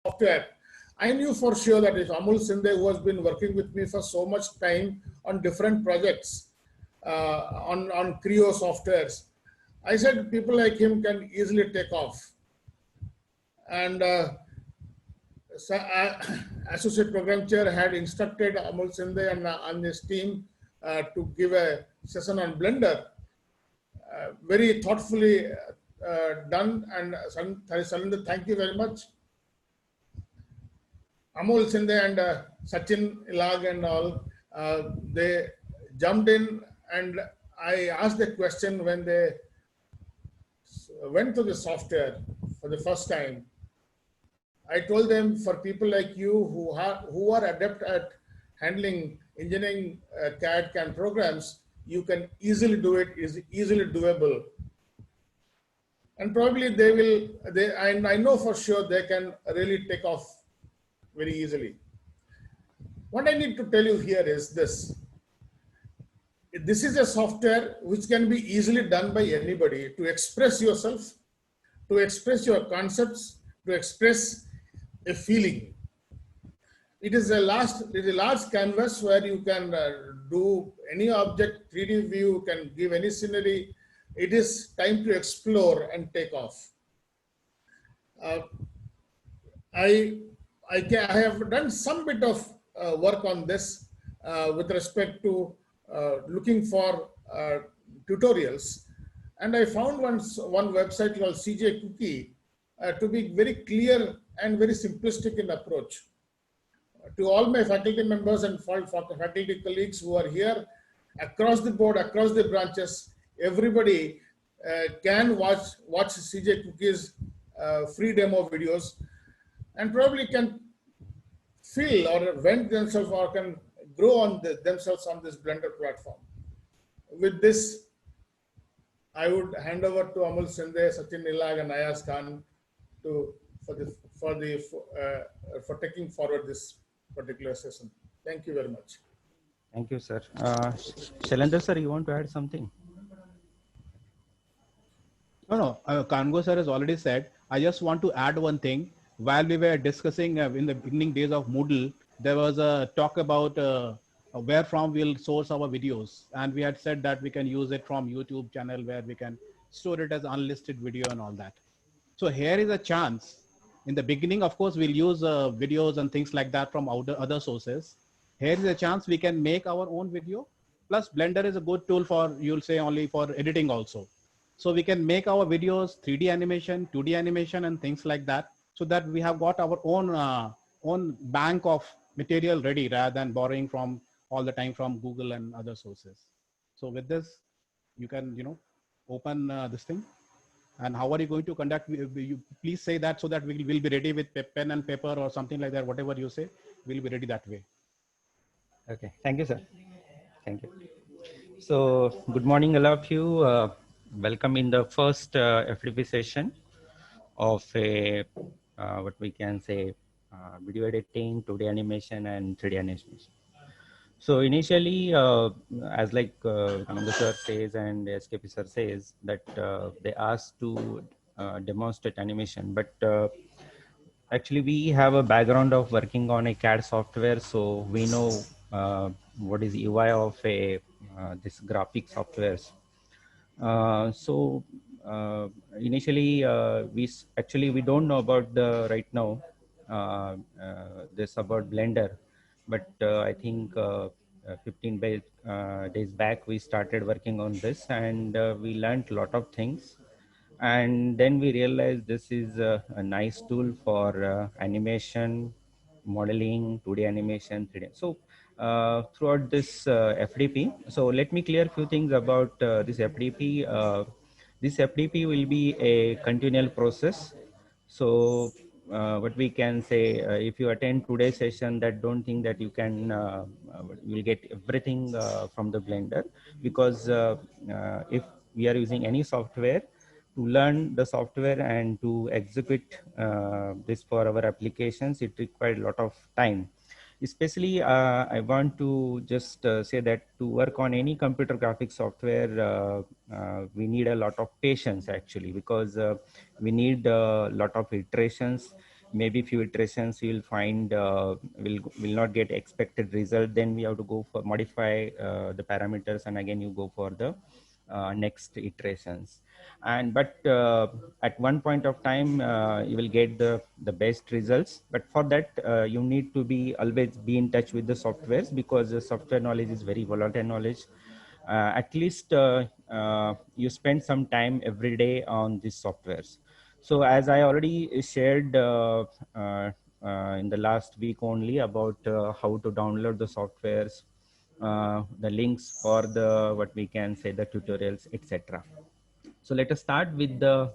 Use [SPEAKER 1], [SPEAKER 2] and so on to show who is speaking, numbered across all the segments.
[SPEAKER 1] software, I knew for sure that if Amol Sinde, who has been working with me for so much time on different projects, on Creo softwares, I said people like him can easily take off. And Associate Program Chair had instructed Amol Sinde and his team to give a session on Blender. Very thoughtfully done, and Salinder, thank you very much. Amol Sinde and Sachin Ilag and all, they jumped in, and I asked the question when they went to the software for the first time. I told them, for people like you who are adept at handling engineering CAD CAM programs, you can easily do it, is easily doable. And probably they will, and I know for sure they can really take off very easily. What I need to tell you here is this. This is a software which can be easily done by anybody to express yourself, to express your concepts, to express a feeling. It is a large canvas where you can do any object, 3D view, can give any scenery. It is time to explore and take off. I have done some bit of work on this with respect to looking for tutorials, and I found one website called CJ Cookie to be very clear and very simplistic in approach. To all my faculty members and faculty colleagues who are here, across the board, across the branches, everybody can watch CJ Cookie's free demo videos, and probably can feel or vent themselves or can grow on themselves on this Blender platform. With this, I would hand over to Amol Sinde, Sachin Ilag, and Ayaz Khan for taking forward this particular session. Thank you very much.
[SPEAKER 2] Thank you, sir. Shailendra sir, you want to add something?
[SPEAKER 3] No, Kango sir has already said. I just want to add one thing. While we were discussing in the beginning days of Moodle, there was a talk about where from we'll source our videos. And we had said that we can use it from YouTube channel where we can store it as unlisted video and all that. So here is a chance. In the beginning, of course, we'll use videos and things like that from other sources. Here is a chance we can make our own video. Plus Blender is a good tool for, you'll say, only for editing also. So we can make our videos 3D animation, 2D animation and things like that, so that we have got our own bank of material ready rather than borrowing from all the time from Google and other sources. So with this, you can, open this thing. And how are you going to conduct? You please say that so that we will be ready with pen and paper or something like that. Whatever you say, we'll be ready that way.
[SPEAKER 2] Okay. Thank you, sir. Thank you. So good morning, all of you. Welcome in the first FDP session of a what we can say video editing, 2D animation, and 3D animation. So initially, as like Kananda sir says and SKP sir says, that they asked to demonstrate animation, but actually we have a background of working on a CAD software, so we know what is UI of a this graphic softwares. So initially we don't know about the right now this about Blender, but I think 15 days back we started working on this, and we learned a lot of things, and then we realized this is a nice tool for animation, modeling, 2D animation, 3D. So throughout this FDP, so let me clear a few things about this FDP. This FDP will be a continual process. So what we can say, if you attend today's session, that don't think that you can will get everything from the Blender, because if we are using any software, to learn the software and to execute this for our applications, it required a lot of time. Especially, I want to just say that to work on any computer graphics software, we need a lot of patience actually, because we need a lot of iterations. maybe few iterations you will find will not get expected result, then we have to go for modify the parameters, and again you go for the next iterations. And but at one point of time you will get the best results, but for that you need to be always be in touch with the softwares, because the software knowledge is very volatile knowledge. At least you spend some time every day on these softwares. So as I already shared in the last week only about how to download the softwares, the links for the what we can say the tutorials, etc. So let us start with uh,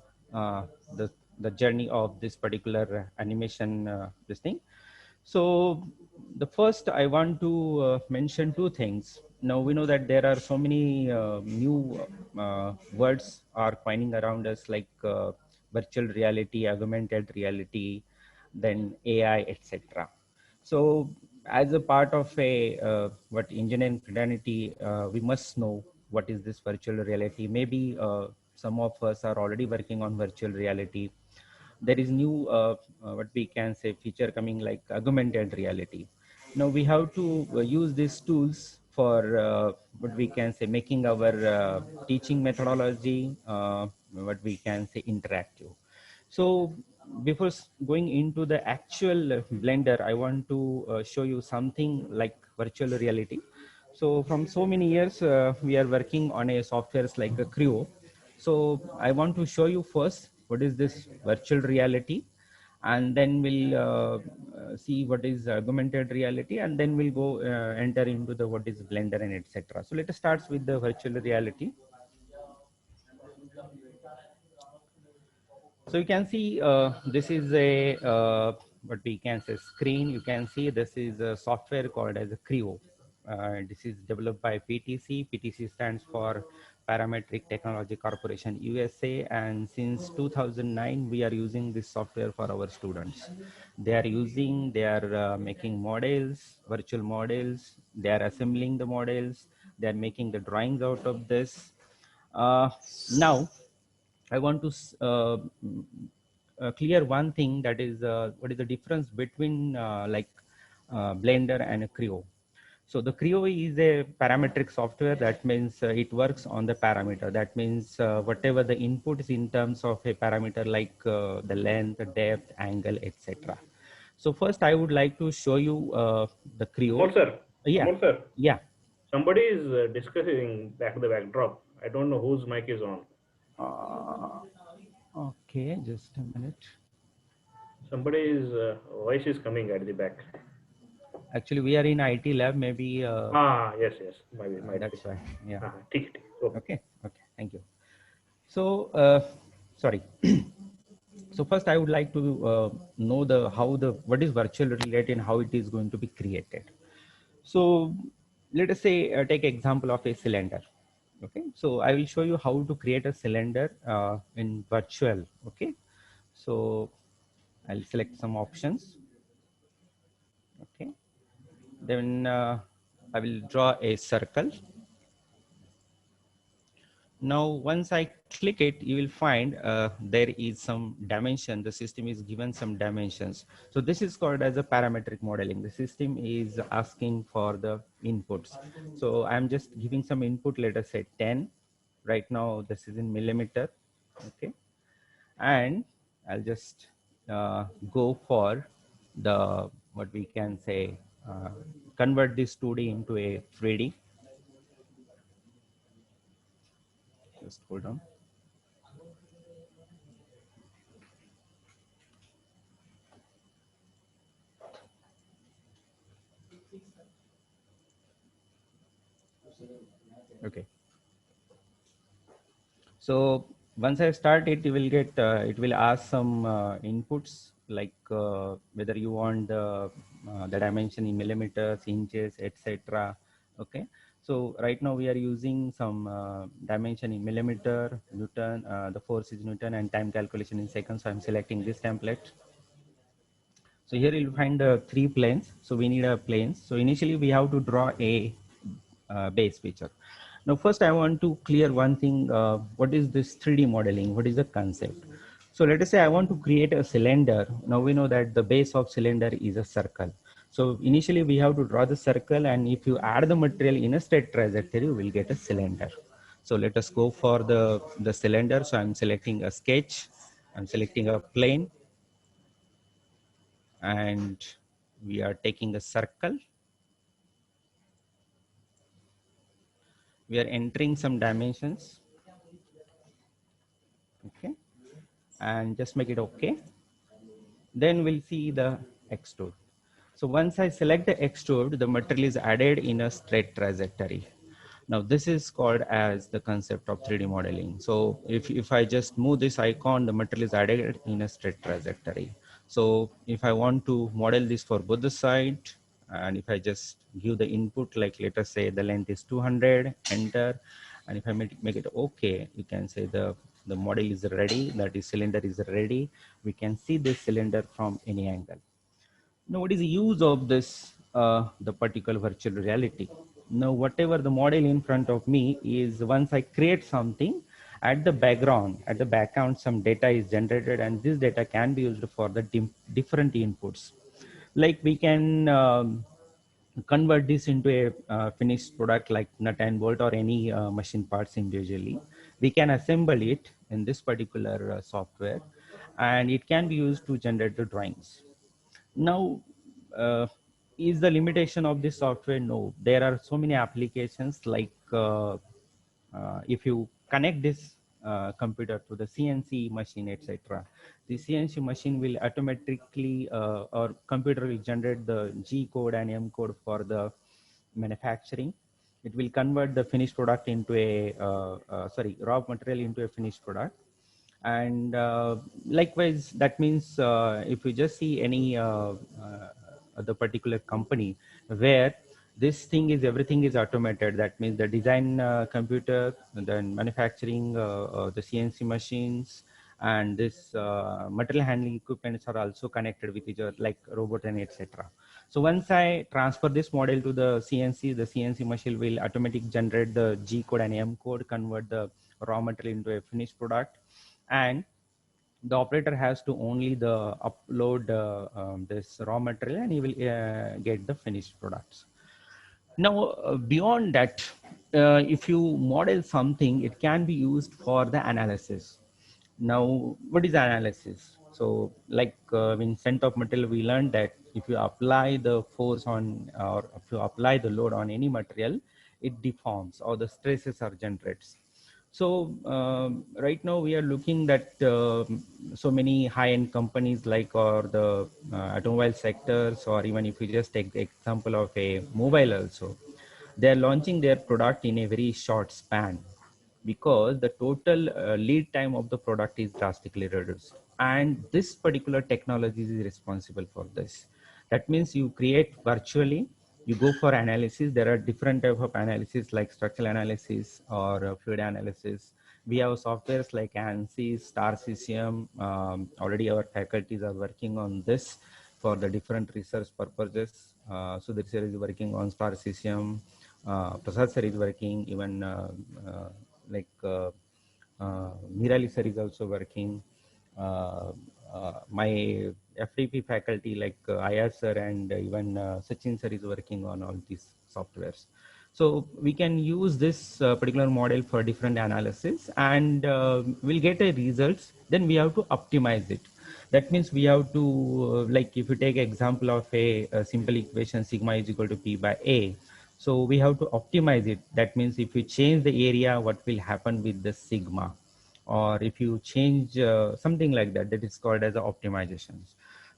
[SPEAKER 2] the the journey of this particular animation this thing. So the first I want to mention two things. Now we know that there are so many new words are coining around us, like virtual reality, augmented reality, then AI, etc. So as a part of a what engineering fraternity, we must know what is this virtual reality. Maybe some of us are already working on virtual reality. There is new what we can say feature coming like augmented reality. Now we have to use these tools for what we can say making our teaching methodology what we can say interactive. So before going into the actual Blender, I want to show you something like virtual reality. So from so many years, we are working on a softwares like a Creo. So I want to show you first what is this virtual reality, and then we'll see what is augmented reality, and then we'll go enter into the what is Blender and etc. So let us start with the virtual reality. So you can see this is a what we can say screen. You can see this is a software called as a Creo. This is developed by PTC. PTC stands for Parametric Technology Corporation USA, and since 2009 we are using this software for our students. They are making models, virtual models. They are assembling the models. They are making the drawings out of this. Now I want to clear one thing, that is what is the difference between Blender and a Creo. So the Creo is a parametric software. That means it works on the parameter. That means whatever the inputs in terms of a parameter like the length, the depth, angle, etc. So first I would like to show you the Creo.
[SPEAKER 4] Amol sir.
[SPEAKER 2] Yeah.
[SPEAKER 4] Amol sir.
[SPEAKER 2] Yeah.
[SPEAKER 4] Somebody is discussing the backdrop. I don't know whose mic is on.
[SPEAKER 2] Okay, just a minute.
[SPEAKER 4] Somebody's voice is coming at the back.
[SPEAKER 2] Actually, we are in IT lab. Maybe.
[SPEAKER 4] Yes. Might
[SPEAKER 2] that's
[SPEAKER 4] be.
[SPEAKER 2] why. Yeah.
[SPEAKER 4] Okay.
[SPEAKER 2] Okay. Thank you. So, sorry. So first, I would like to know what is virtual reality and how it is going to be created. So, let us say take example of a cylinder. Okay. So I will show you how to create a cylinder in virtual. Okay. So I'll select some options. Okay. Then I will draw a circle. Now, once I click it, you will find there is some dimension. The system is given some dimensions. So this is called as a parametric modeling. The system is asking for the inputs. So I'm just giving some input, let us say 10. Right now, this is in millimeter. Okay. And I'll just go for the, what we can say, convert this 2D into a 3D. Just hold on. Okay. So once I start it, you will get, it will ask some inputs like whether you want the dimension in millimeters, inches, etc. Okay. So right now we are using some dimension in millimeter, Newton, the force is Newton, and time calculation in seconds. So I'm selecting this template. So here you'll find the 3 planes. So we need a planes. So initially we have to draw a base picture. Now first I want to clear one thing. What is this 3D modeling? What is the concept? So let us say I want to create a cylinder. Now we know that the base of cylinder is a circle. So initially we have to draw the circle, and if you add the material in a straight trajectory, you will get a cylinder. So let us go for the cylinder. So I'm selecting a sketch. I'm selecting a plane, and we are taking a circle. We are entering some dimensions. Okay. And just make it okay. Then we'll see the extrude. So once I select the extrude, the material is added in a straight trajectory. Now this is called as the concept of 3D modeling. So if I just move this icon, the material is added in a straight trajectory. So if I want to model this for both the side, and if I just give the input, like let us say the length is 200, enter, and if I make it okay, you can say the model is ready, that is cylinder is ready. We can see this cylinder from any angle. Now, what is the use of this, the particular virtual reality? Now, whatever the model in front of me is, once I create something, at the background, some data is generated, and this data can be used for the different inputs. Like we can convert this into a finished product like nut and bolt or any machine parts individually. We can assemble it in this particular software, and it can be used to generate the drawings. Now, is the limitation of this software? No, there are so many applications like if you connect this computer to the CNC machine, etc. The CNC machine will automatically or computer will generate the G code and M code for the manufacturing. It will convert the finished product into a raw material into a finished product. And likewise, that means if you just see any the particular company where this thing is everything is automated, that means the design computer, then manufacturing, the CNC machines, and this material handling equipments are also connected with each other, like robot and etc. So once I transfer this model to the CNC machine will automatically generate the G code and M code, convert the raw material into a finished product, and the operator has to only the upload this raw material, and he will get the finished products. Now, beyond that, if you model something, it can be used for the analysis. Now, what is analysis? So, like in scent of material, we learned that if you apply the force on, or if you apply the load on any material, it deforms or the stresses are generated. So right now we are looking at so many high-end companies like or the automobile sectors, or even if you just take the example of a mobile also, they are launching their product in a very short span because the total lead time of the product is drastically reduced. And this particular technology is responsible for this. That means you create virtually, you go for analysis. There are different type of analysis like structural analysis or fluid analysis. We have softwares like ANSYS, Star CCM. Already our faculties are working on this for the different research purposes. So the research is working on Star CCM. Prasad sir is working, even Mirali sir is also working. My FDP faculty like Ayaz sir and even Sachin sir is working on all these softwares. So we can use this particular model for different analysis, and we'll get a results. Then we have to optimize it. That means we have to, like if you take example of a simple equation, sigma is equal to P by A. So we have to optimize it. That means if you change the area, what will happen with the sigma? Or if you change something like that, that is called as a optimization.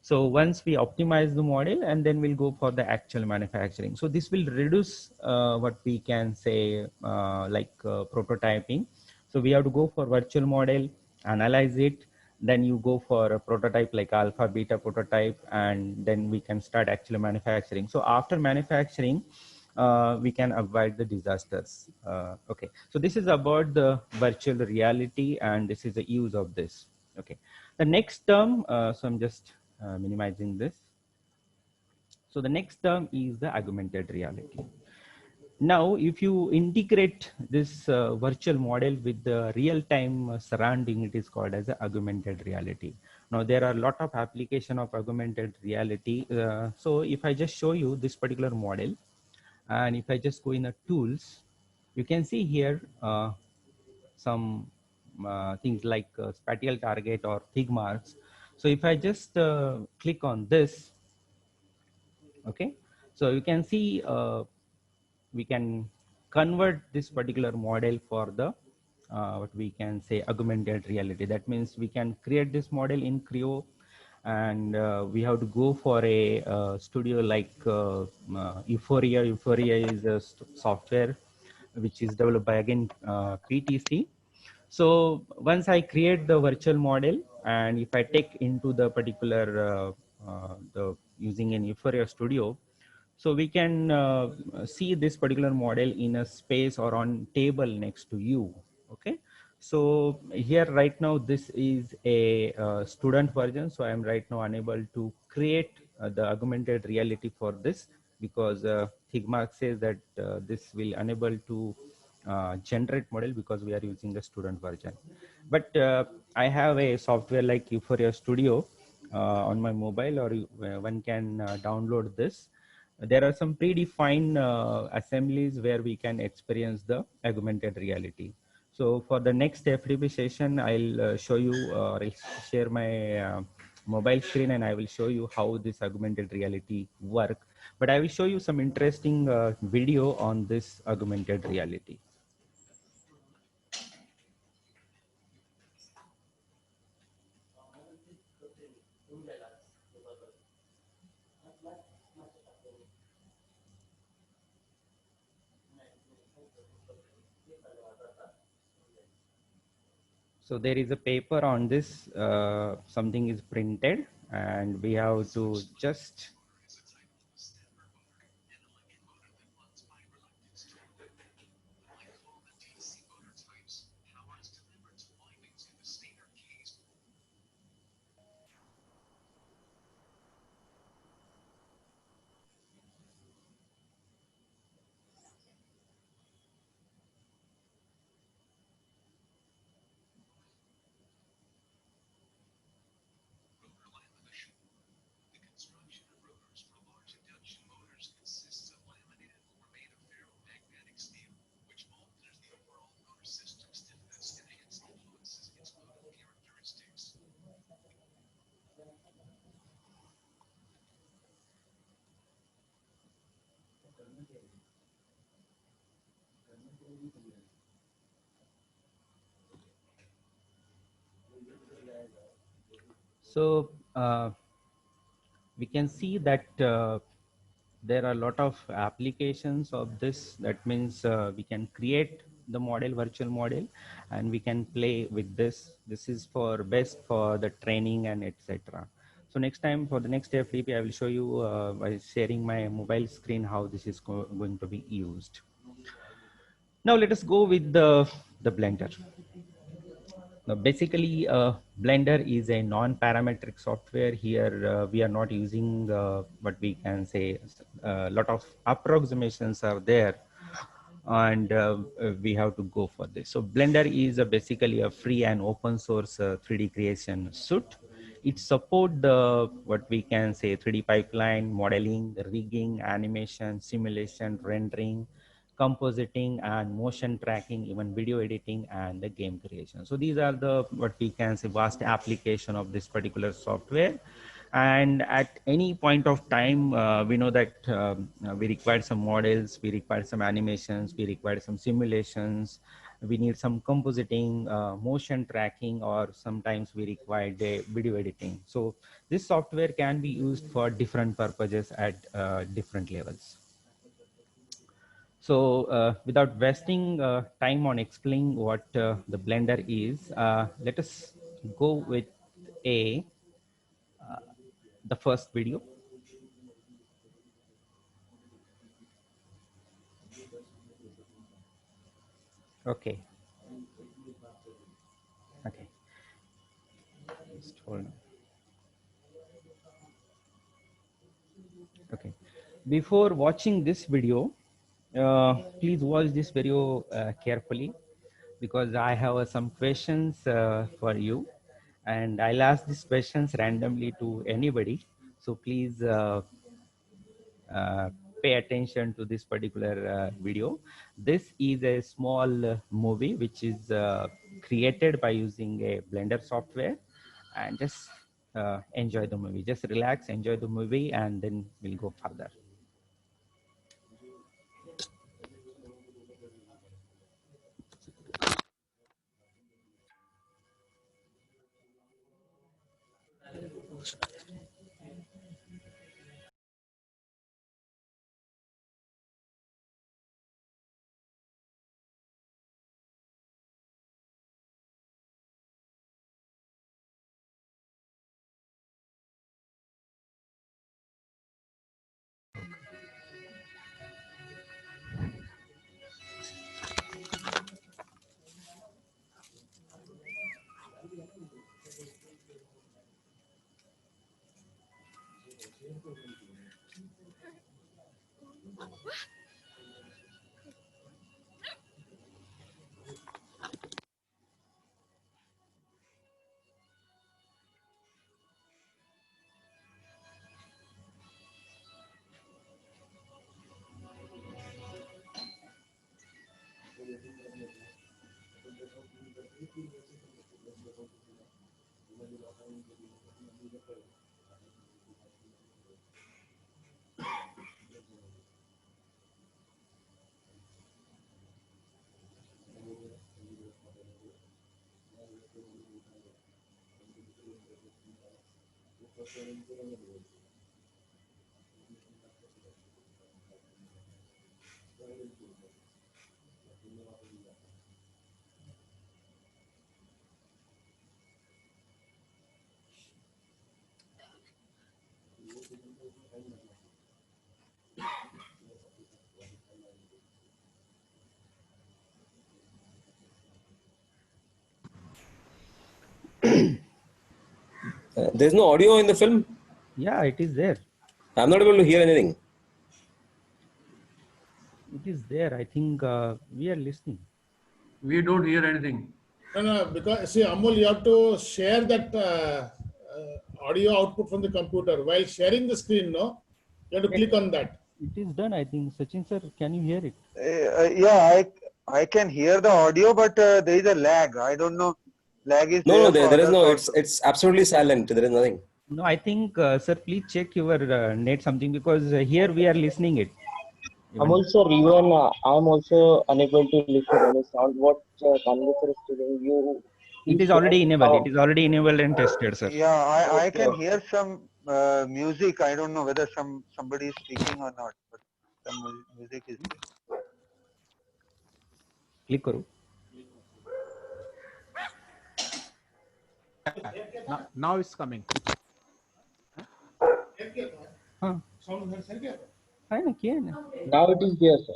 [SPEAKER 2] So once we optimize the model, and then we'll go for the actual manufacturing. So this will reduce what we can say prototyping. So we have to go for virtual model, analyze it, then you go for a prototype like alpha beta prototype, and then we can start actual manufacturing. So after manufacturing, we can avoid the disasters. Okay, so this is about the virtual reality, and this is the use of this. Okay, the next term, so I'm just minimizing this. So the next term is the augmented reality. Now, if you integrate this virtual model with the real-time surrounding, it is called as a augmented reality. Now, there are a lot of application of augmented reality. So if I just show you this particular model, and if I just go in the tools, you can see here some things like spatial target or Figmarks. So if I just click on this, okay, so you can see we can convert this particular model for the what we can say augmented reality. That means we can create this model in Creo, and we have to go for a studio like Euphoria. Euphoria is a software which is developed by again PTC. So once I create the virtual model, and if I take into the particular the using an Euphoria Studio, so we can see this particular model in a space or on table next to you. Okay. So here right now, this is a student version. So I am right now unable to create the augmented reality for this, because Figma says that this will unable to generate model because we are using the student version. But I have a software like Euphoria Studio on my mobile, or one can download this. There are some predefined assemblies where we can experience the augmented reality. So for the next FDP session, I'll show you or I'll share my mobile screen, and I will show you how this augmented reality work. But I will show you some interesting video on this augmented reality. So there is a paper on this, something is printed, and we have to just so we can see that there are a lot of applications of this. That means we can create the model, virtual model, and we can play with this. This is for best for the training and etc. So next time, for the next FDP, I will show you by sharing my mobile screen how this is going to be used. Now let us go with the Blender. Now, basically, Blender is a non-parametric software. Here, we are not using what we can say a lot of approximations are there, and we have to go for this. So Blender is basically a free and open source 3D creation suite. It supports the what we can say 3D pipeline, modeling, rigging, animation, simulation, rendering, compositing, and motion tracking, even video editing and the game creation. So these are the what we can say vast application of this particular software. And at any point of time, we know that we require some models, we require some animations, we require some simulations, we need some compositing, motion tracking, or sometimes we require the video editing. So this software can be used for different purposes at different levels. So without wasting time on explaining what the Blender is, let us go with the first video. Okay. Okay. Just hold on. Okay. Before watching this video, Please watch this video carefully because I have some questions for you, and I'll ask these questions randomly to anybody. So please pay attention to this particular video. This is a small movie which is created by using a Blender software, and just enjoy the movie. Just relax, enjoy the movie, and then we'll go further.
[SPEAKER 5] There's no audio in the film.
[SPEAKER 2] Yeah, it is there.
[SPEAKER 5] I'm not able to hear anything.
[SPEAKER 2] It is there. I think we are listening.
[SPEAKER 6] We don't hear anything.
[SPEAKER 1] No, because see, Amol, you have to share that audio output from the computer while sharing the screen. No, you have to click on that.
[SPEAKER 2] It is done, I think. Sachin sir, can you hear it?
[SPEAKER 7] Yeah, I can hear the audio, but there is a lag. I don't know. Lag is
[SPEAKER 5] No,
[SPEAKER 7] there.
[SPEAKER 5] there is
[SPEAKER 7] for
[SPEAKER 5] no.
[SPEAKER 7] others also.
[SPEAKER 5] It's absolutely silent. There is nothing.
[SPEAKER 2] No, I think, sir, please check your net something because here we are listening it.
[SPEAKER 8] Amol sir, even I'm also unable to listen any sound. What Kanvi sir is telling you?
[SPEAKER 2] It is already enabled. It is already enabled and tested, sir.
[SPEAKER 7] Yeah, I can hear some music. I don't know whether somebody is speaking or not, but some music is there.
[SPEAKER 2] Click करो.
[SPEAKER 3] Now it's coming.
[SPEAKER 2] हाँ. है ना किया है ना.
[SPEAKER 8] Now it is there, sir.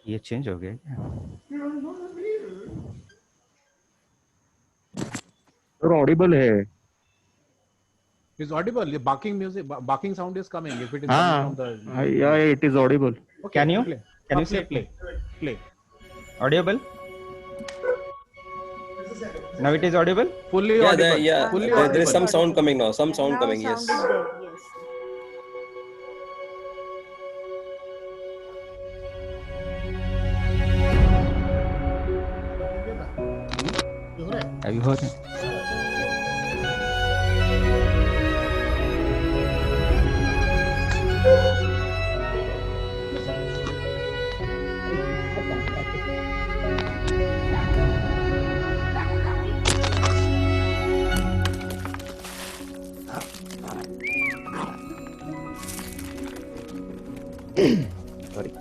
[SPEAKER 2] ये change हो गया क्या?
[SPEAKER 9] सर ऑडिबल है.
[SPEAKER 3] It's audible. The barking music, barking sound is coming. If it is coming from the
[SPEAKER 9] Yeah, it is audible.
[SPEAKER 3] Okay,
[SPEAKER 2] Can you?
[SPEAKER 3] play.
[SPEAKER 2] Can you
[SPEAKER 3] play?
[SPEAKER 2] say
[SPEAKER 3] Play.
[SPEAKER 2] audible? Now it is audible.
[SPEAKER 3] Fully
[SPEAKER 5] Yeah,
[SPEAKER 3] audible. Fully
[SPEAKER 5] there is
[SPEAKER 3] audible.
[SPEAKER 5] some sound coming now. Some sound
[SPEAKER 10] Now
[SPEAKER 5] coming.
[SPEAKER 10] sound
[SPEAKER 5] Yes.
[SPEAKER 10] is there, yes.
[SPEAKER 2] Have you heard it? Sorry.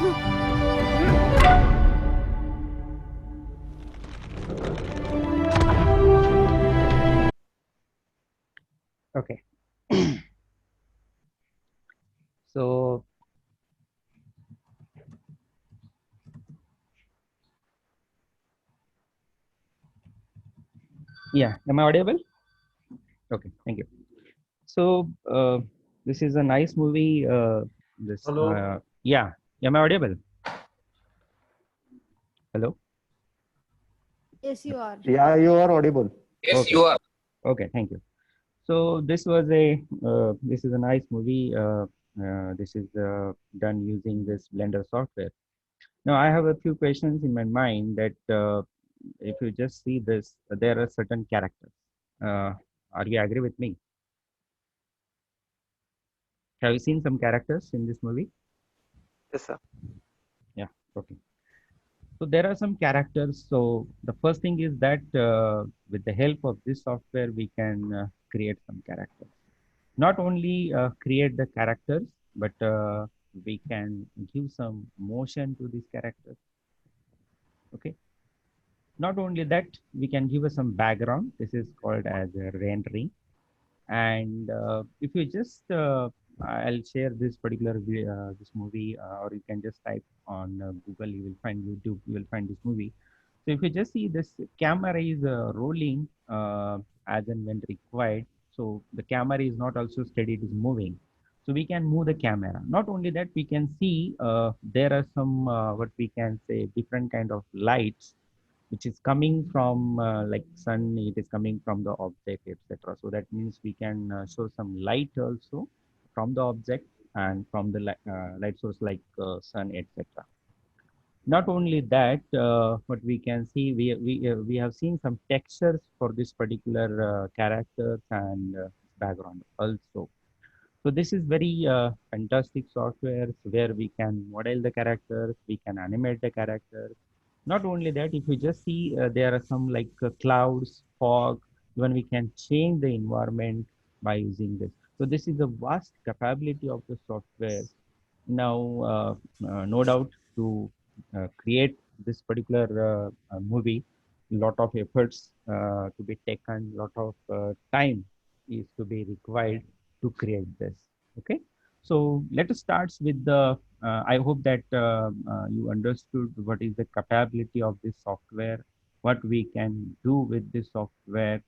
[SPEAKER 2] Okay. So yeah, am I audible? Okay, thank you. So this is a nice movie.
[SPEAKER 6] Hello.
[SPEAKER 2] Yeah, am I audible? Hello.
[SPEAKER 10] Yes, you are.
[SPEAKER 9] Yeah, you are audible.
[SPEAKER 5] Yes,
[SPEAKER 2] Okay.
[SPEAKER 5] you are.
[SPEAKER 2] Okay, thank you. So this is a nice movie. This is done using this Blender software. Now I have a few questions in my mind that if you just see this, there are certain characters. Are you agree with me? Have you seen some characters in this movie?
[SPEAKER 7] Yes, sir.
[SPEAKER 2] Yeah. Okay. So there are some characters. So the first thing is that with the help of this software, we can create some characters. Not only create the characters, but we can give some motion to these characters. Okay. Not only that, we can give us some background. This is called as a rendering. And if you just, I'll share this particular this movie, or you can just type on Google. You will find YouTube. You will find this movie. So if you just see this camera is rolling as and when required. So the camera is not also steady; it is moving. So we can move the camera. Not only that, we can see there are some what we can say different kind of lights which is coming from like sun, it is coming from the object, etc. So that means we can show some light also from the object and from the light source like sun, etc. Not only that, what we can see, we have seen some textures for this particular characters and background also. So this is very fantastic software where we can model the characters, we can animate the characters. Not only that, if you just see, there are some like clouds, fog, even we can change the environment by using this. So this is a vast capability of the software. Now, no doubt to create this particular movie, lot of efforts to be taken, lot of time is to be required to create this. Okay, so let us start with the. I hope that you understood what is the capability of this software, what we can do with this software.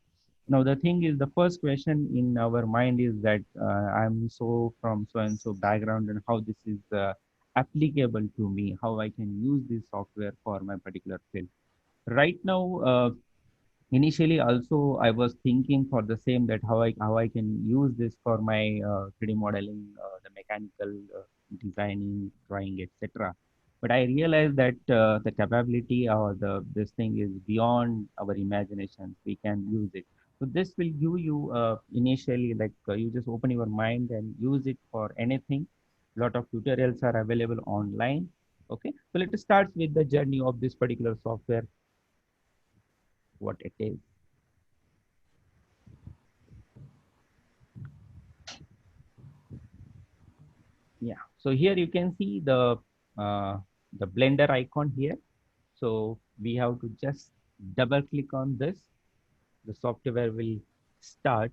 [SPEAKER 2] Now the thing is, the first question in our mind is that I'm so from so and so background, and how this is applicable to me, how I can use this software for my particular field. Right now, initially also I was thinking for the same, that how I can use this for my 3D modeling, the mechanical designing, drawing, etc. But I realized that the capability or the this thing is beyond our imagination. We can use it. So this will give you initially like you just open your mind and use it for anything. Lot of tutorials are available online. Okay, so let us start with the journey of this particular software, what it is. Yeah, so here you can see the Blender icon here. So we have to just double click on this. The software will start.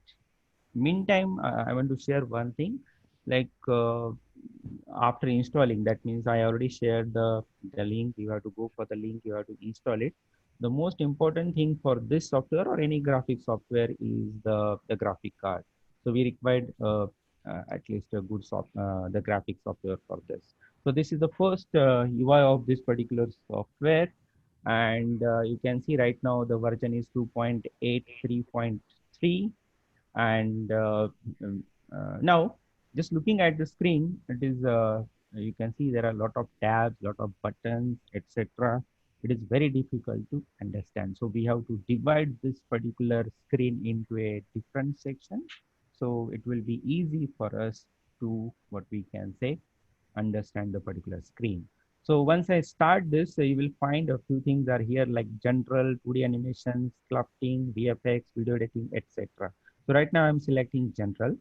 [SPEAKER 2] Meantime, I want to share one thing. Like after installing, that means I already shared the link. You have to go for the link. You have to install it. The most important thing for this software or any graphic software is the graphic card. So we required at least a good the graphic software for this. So this is the first UI of this particular software, and you can see right now the version is 2.83.3, and now just looking at the screen, it is you can see there are a lot of tabs, lot of buttons, etc. It is very difficult to understand, so we have to divide this particular screen into a different section, so it will be easy for us to, what we can say, understand the particular screen. So once I start this, you will find a few things are here like general, 2D animations, sculpting, VFX, video editing, etc. So right now I'm selecting general.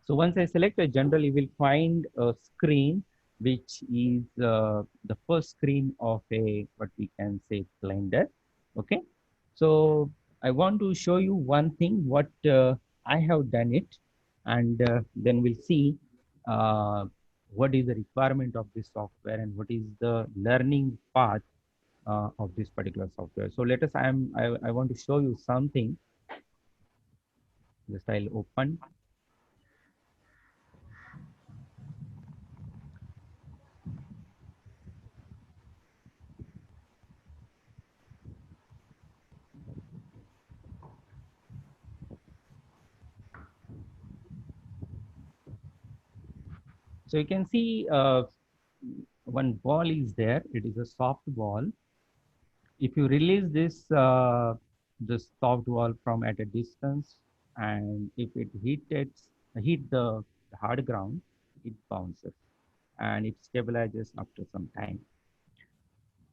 [SPEAKER 2] So once I select a general, you will find a screen which is the first screen of a, what we can say, Blender. Okay. So I want to show you one thing, what I have done it, and then we'll see what is the requirement of this software and what is the learning path of this particular software. So let us, I want to show you something. Just I'll open. So you can see one ball is there. It is a soft ball. If you release this soft ball from at a distance, and if it hit the hard ground, it bounces and it stabilizes after some time.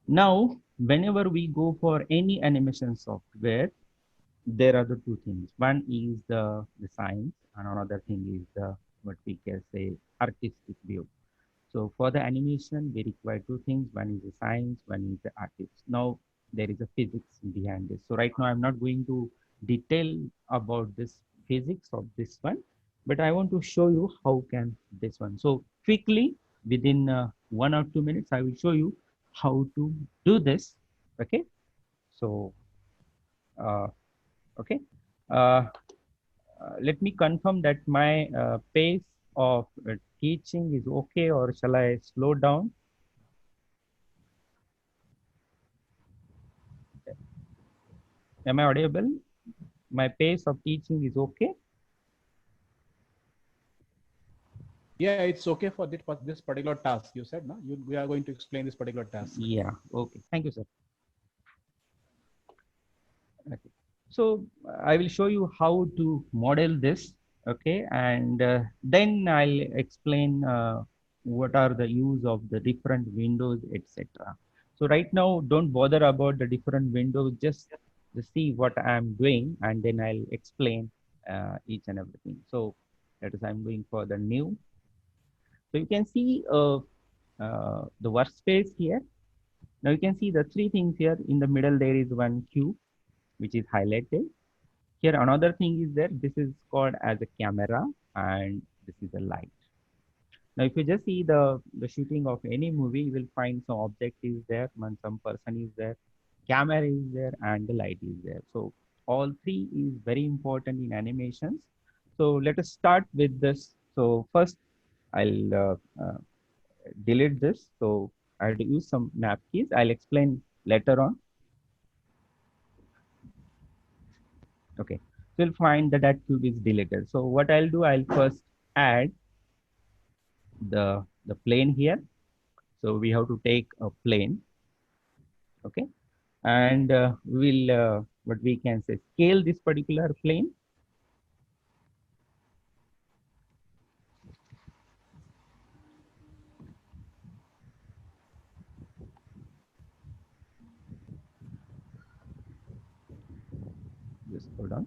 [SPEAKER 2] Now, whenever we go for any animation software, there are the two things. One is the science, and another thing is the, what we can say, artistic view. So for the animation, we require two things. One is the science, one is the artist. Now there is a physics behind this. So right now I'm not going to detail about this physics of this one, but I want to show you how can this one. So quickly, within 1 or 2 minutes, I will show you how to do this. Okay. So, okay. Let me confirm that my pace of teaching is okay, or shall I slow down? Am I audible? My pace of teaching is okay?
[SPEAKER 3] Yeah, it's okay for this particular task. You said, no? We are going to explain this particular task.
[SPEAKER 2] Yeah, okay. Thank you, sir. Okay. So I will show you how to model this, okay, and then I'll explain what are the use of the different windows, etc. So right now, don't bother about the different windows, just see what I'm doing, and then I'll explain each and everything. So that is, I'm going for the new. So you can see the workspace here. Now you can see the three things here. In the middle, there is one cube, which is highlighted. Here another thing is there. This is called as a camera, and this is a light. Now if you just see the shooting of any movie, you will find some object is there, some person is there, camera is there, and the light is there. So all three is very important in animations. So let us start with this. So first I'll delete this. So I have to use some map keys. I'll explain later on. Okay, so you'll find that that cube is deleted. So what I'll do, I'll first add the plane here. So we have to take a plane, okay, and we'll what we can say, scale this particular plane. Just hold on.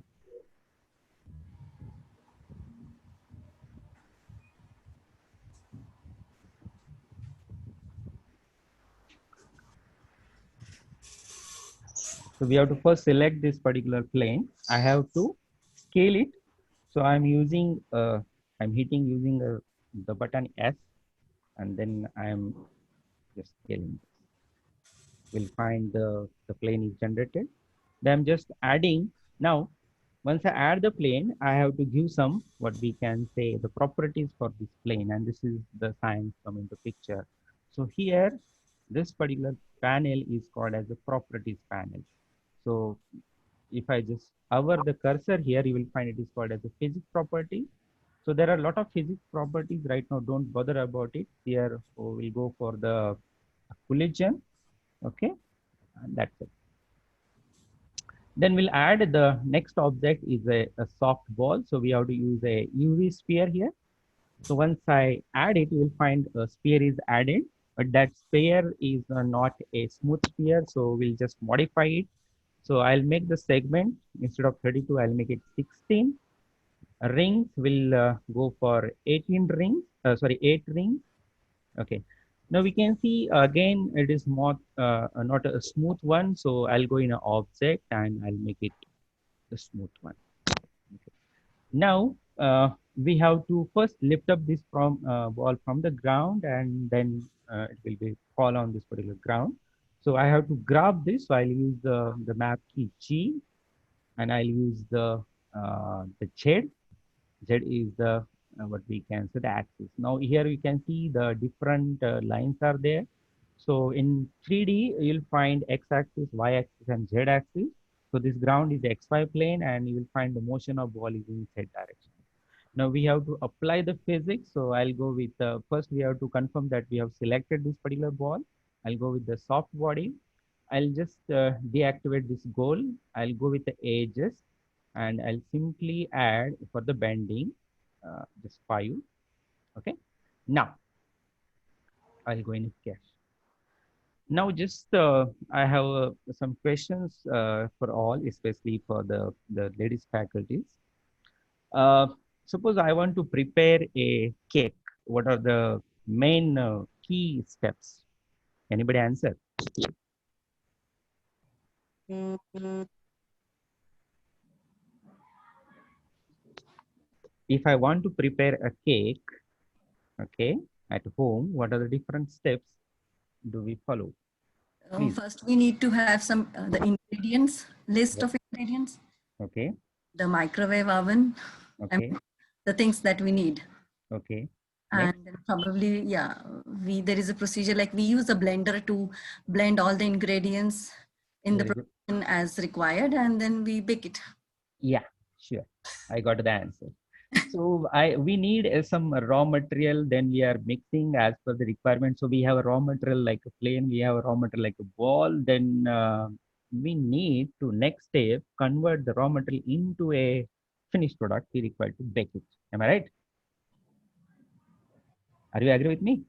[SPEAKER 2] So we have to first select this particular plane. I have to scale it. So I'm using, I'm hitting using the button S, and then I'm just scaling this. We'll find the plane is generated. Then I'm just adding. Now, once I add the plane, I have to give some, what we can say, the properties for this plane, and this is the science come into picture. So here, this particular panel is called as the properties panel. So if I just hover the cursor here, you will find it is called as a physics property. So there are a lot of physics properties right now. Don't bother about it. Here we'll go for the collision. Okay, and that's it. Then we'll add the next object is a soft ball. So we have to use a UV sphere here. So once I add it, you will find a sphere is added, but that sphere is not a smooth sphere. So we'll just modify it. So I'll make the segment, instead of 32, I'll make it 16. Rings will go for 18 rings, 8 rings. Okay. Now we can see again it is not a smooth one. So I'll go in an object and I'll make it a smooth one. Okay. Now we have to first lift up this ball from the ground, and then it will be fall on this particular ground. So I have to grab this. So I'll use the map key G, and I'll use the Z. Z is the what we can say the axis. Now here you can see the different lines are there. So in 3D, you'll find x-axis, y-axis, and z-axis. So this ground is the xy plane, and you will find the motion of ball is in z direction. Now we have to apply the physics. So I'll go with first we have to confirm that we have selected this particular ball. I'll go with the soft body. I'll just deactivate this goal. I'll go with the edges, and I'll simply add for the bending just 5. Okay. Now I'll go in sketch. Now just I have some questions for all, especially for the ladies faculties. Suppose I want to prepare a cake. What are the main key steps? Anybody answer? If I want to prepare a cake, okay, at home, what are the different steps do we follow? Please.
[SPEAKER 11] First, we need to have some the ingredients list of ingredients.
[SPEAKER 2] Okay.
[SPEAKER 11] The microwave oven.
[SPEAKER 2] Okay.
[SPEAKER 11] The things that we need.
[SPEAKER 2] Okay.
[SPEAKER 11] And then probably, yeah, there is a procedure like we use a blender to blend all the ingredients in the production as required, and then we bake it.
[SPEAKER 2] Yeah, sure. I got the answer. So we need some raw material, then we are mixing as per the requirement. So we have a raw material like a plane, we have a raw material like a ball, then we need to next step convert the raw material into a finished product we require to bake it. Am I right? Are you agree with me?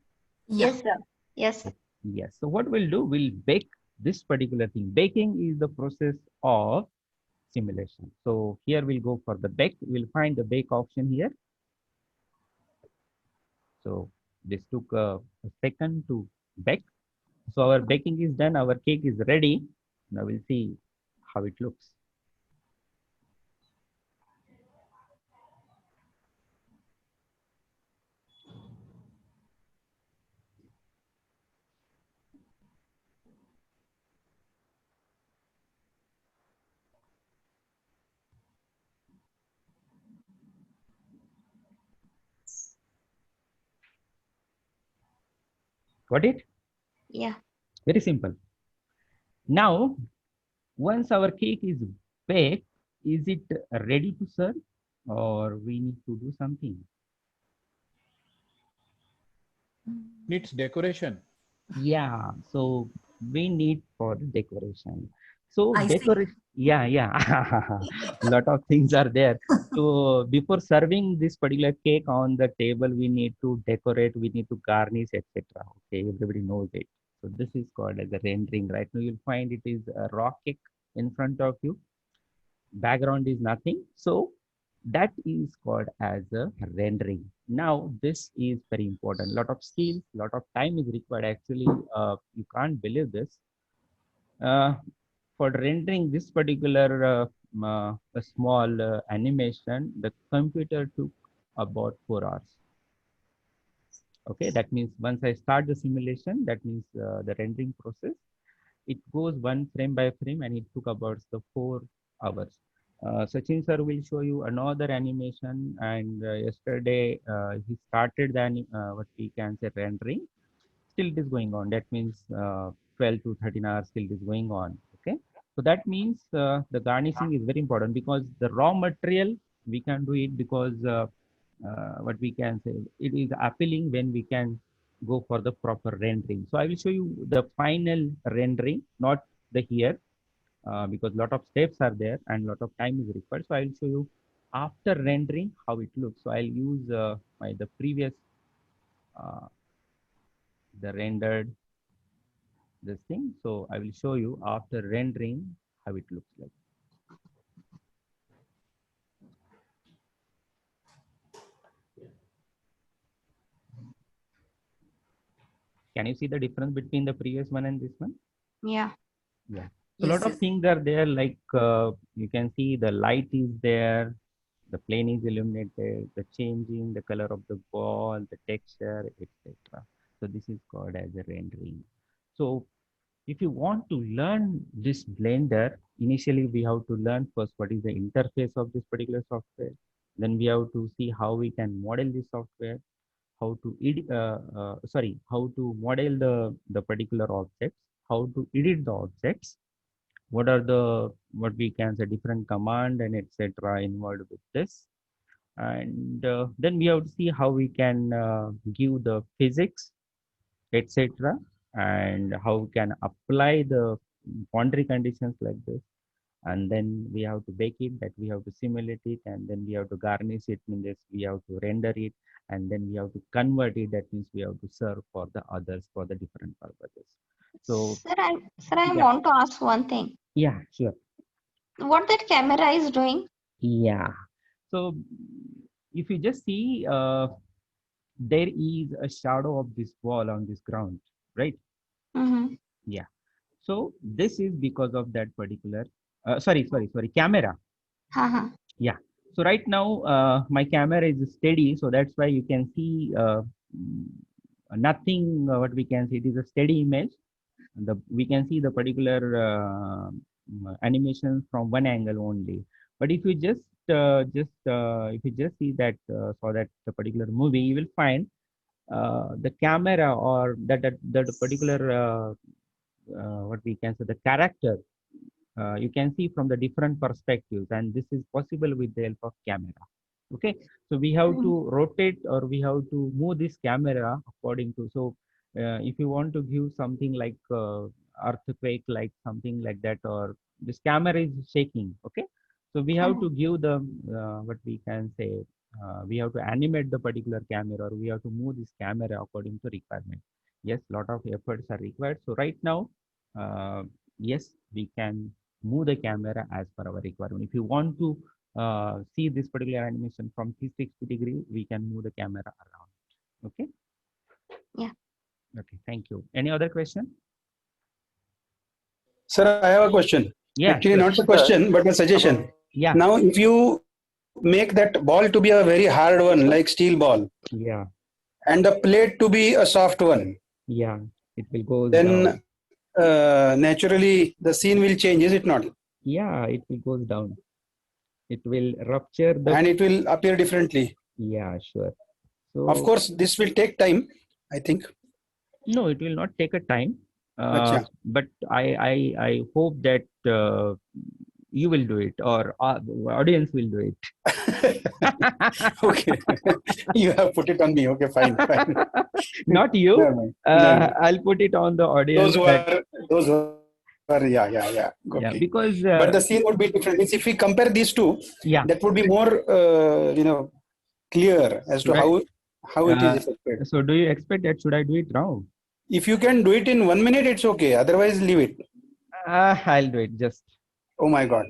[SPEAKER 12] Yes, sir. Yes, sir.
[SPEAKER 2] Yes. So what we'll do, we'll bake this particular thing. Baking is the process of simulation. So here we'll go for the bake. We'll find the bake option here. So this took a second to bake. So our baking is done. Our cake is ready. Now we'll see how it looks. Got it?
[SPEAKER 12] Yeah.
[SPEAKER 2] Very simple. Now, once our cake is baked, is it ready to serve or we need to do something?
[SPEAKER 3] Needs decoration.
[SPEAKER 2] Yeah, so we need for decoration. So decoration, yeah, lot of things are there. So before serving this particular cake on the table, we need to decorate, we need to garnish, etc. Okay, everybody knows it. So this is called as a rendering. Right now you'll find it is a raw cake in front of you. Background is nothing. So that is called as a rendering. Now this is very important. Lot of skills, lot of time is required. Actually, you can't believe this. For rendering this particular a small animation, the computer took about 4 hours. Okay, that means once I start the simulation, that means the rendering process, it goes one frame by frame, and it took about the 4 hours. Sachin sir will show you another animation, and yesterday he started the what we can say rendering. Still it is going on. That means 12 to 13 hours still it is going on. Okay, so that means the garnishing is very important, because the raw material we can do it because what we can say, it is appealing when we can go for the proper rendering. So I will show you the final rendering, not the here. Because lot of steps are there and lot of time is required. So I will show you after rendering how it looks. So I'll use the previous the rendered this thing. So I will show you after rendering how it looks like. Can you see the difference between the previous one and this one?
[SPEAKER 12] Yeah.
[SPEAKER 2] Yeah. So a lot of
[SPEAKER 11] Yes.
[SPEAKER 2] things are there, like you can see the light is there, the plane is illuminated, the changing, the color of the ball, the texture, etc. So this is called as a rendering. So if you want to learn this Blender, initially we have to learn first what is the interface of this particular software. Then we have to see how we can model this software, how to how to model the particular objects, how to edit the objects, what are the what we can say different command and etc. involved with this, and then we have to see how we can give the physics, etc., and how we can apply the boundary conditions like this, and then we have to bake it, that we have to simulate it, and then we have to garnish it, means this we have to render it, and then we have to convert it, that means we have to serve for the others for the different purposes. So
[SPEAKER 12] Sir, I
[SPEAKER 2] yeah.
[SPEAKER 12] want to ask one thing.
[SPEAKER 2] Yeah, sure.
[SPEAKER 12] What that camera is doing?
[SPEAKER 2] Yeah. So if you just see, there is a shadow of this wall on this ground, right?
[SPEAKER 12] Mm-hmm.
[SPEAKER 2] Yeah. So this is because of that particular, sorry, camera.
[SPEAKER 12] Uh-huh.
[SPEAKER 2] Yeah. So right now, my camera is steady, so that's why you can see nothing. What we can see, it is a steady image. We can see the particular animation from one angle only. But if you if you just see that for that the particular movie, you will find the camera or that particular what we can say the character. You can see from the different perspectives, and this is possible with the help of camera. Okay, so we have to rotate or we have to move this camera according to. So if you want to give something like earthquake, like something like that, or this camera is shaking, okay, so we have to give the what we can say, we have to animate the particular camera, or we have to move this camera according to requirement. Yes, lot of efforts are required. So right now, yes, we can move the camera as per our requirement. If you want to see this particular animation from 360 degree, we can move the camera around. Okay.
[SPEAKER 12] Yeah.
[SPEAKER 2] Okay. Thank you. Any other question?
[SPEAKER 13] Sir, I have a question.
[SPEAKER 2] Yeah.
[SPEAKER 13] Actually,
[SPEAKER 2] Sure.
[SPEAKER 13] not a question, but a suggestion.
[SPEAKER 2] Yeah.
[SPEAKER 13] Now, if you make that ball to be a very hard one, like steel ball,
[SPEAKER 2] yeah,
[SPEAKER 13] and the plate to be a soft one,
[SPEAKER 2] yeah, it will go
[SPEAKER 13] then
[SPEAKER 2] down.
[SPEAKER 13] Naturally the scene will change, is it not?
[SPEAKER 2] Yeah, it will go down. It will rupture the.
[SPEAKER 13] And it will appear differently.
[SPEAKER 2] Yeah, sure. So
[SPEAKER 13] of course, this will take time, I think.
[SPEAKER 2] No, it will not take a time. But I hope that you will do it, or audience will do it.
[SPEAKER 13] Okay, you have put it on me. Okay, fine.
[SPEAKER 2] Not you.
[SPEAKER 13] Never mind. Never mind.
[SPEAKER 2] I'll put it on the audience.
[SPEAKER 13] Those who are, yeah. Okay.
[SPEAKER 2] Yeah, because
[SPEAKER 13] but the scene would be different. If we compare these two,
[SPEAKER 2] yeah,
[SPEAKER 13] that would be more, clear as to
[SPEAKER 2] right.
[SPEAKER 13] how it is affected.
[SPEAKER 2] So, do you expect that should I do it now?
[SPEAKER 13] If you can do it in 1 minute, it's okay. Otherwise, leave it.
[SPEAKER 2] I'll do it just.
[SPEAKER 13] Oh my God.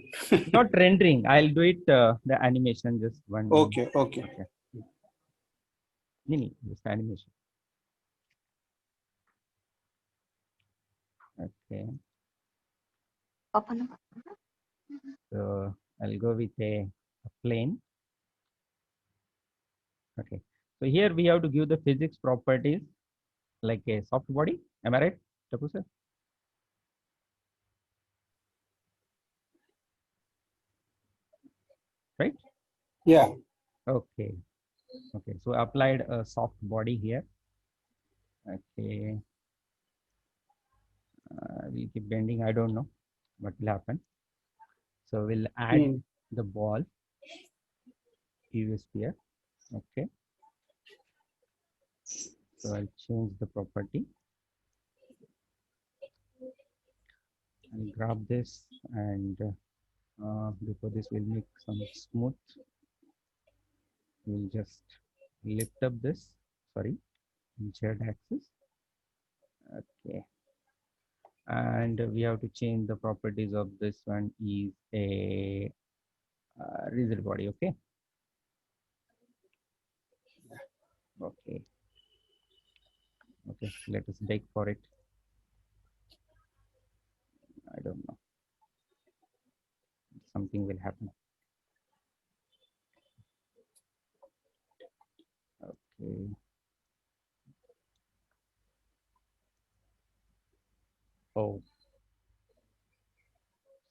[SPEAKER 2] Not rendering. I'll do it the animation just one.
[SPEAKER 13] Okay.
[SPEAKER 2] Nini, just animation. Okay.
[SPEAKER 12] Open.
[SPEAKER 2] So I'll go with a plane. Okay. So here we have to give the physics properties like a soft body. Am I right, Tapu sir? Right?
[SPEAKER 13] Yeah.
[SPEAKER 2] Okay. Okay. So applied a soft body here. Okay. We'll keep bending. I don't know what will happen. So we'll add the ball. Sphere. Okay. So I'll change the property. I'll grab this, and before this we'll make some smooth. We'll just lift up this, Z axis. Okay. And we have to change the properties of this one is a rigid body. Okay. Okay. Okay, let us beg for it. I don't know. Something will happen. Okay. Oh,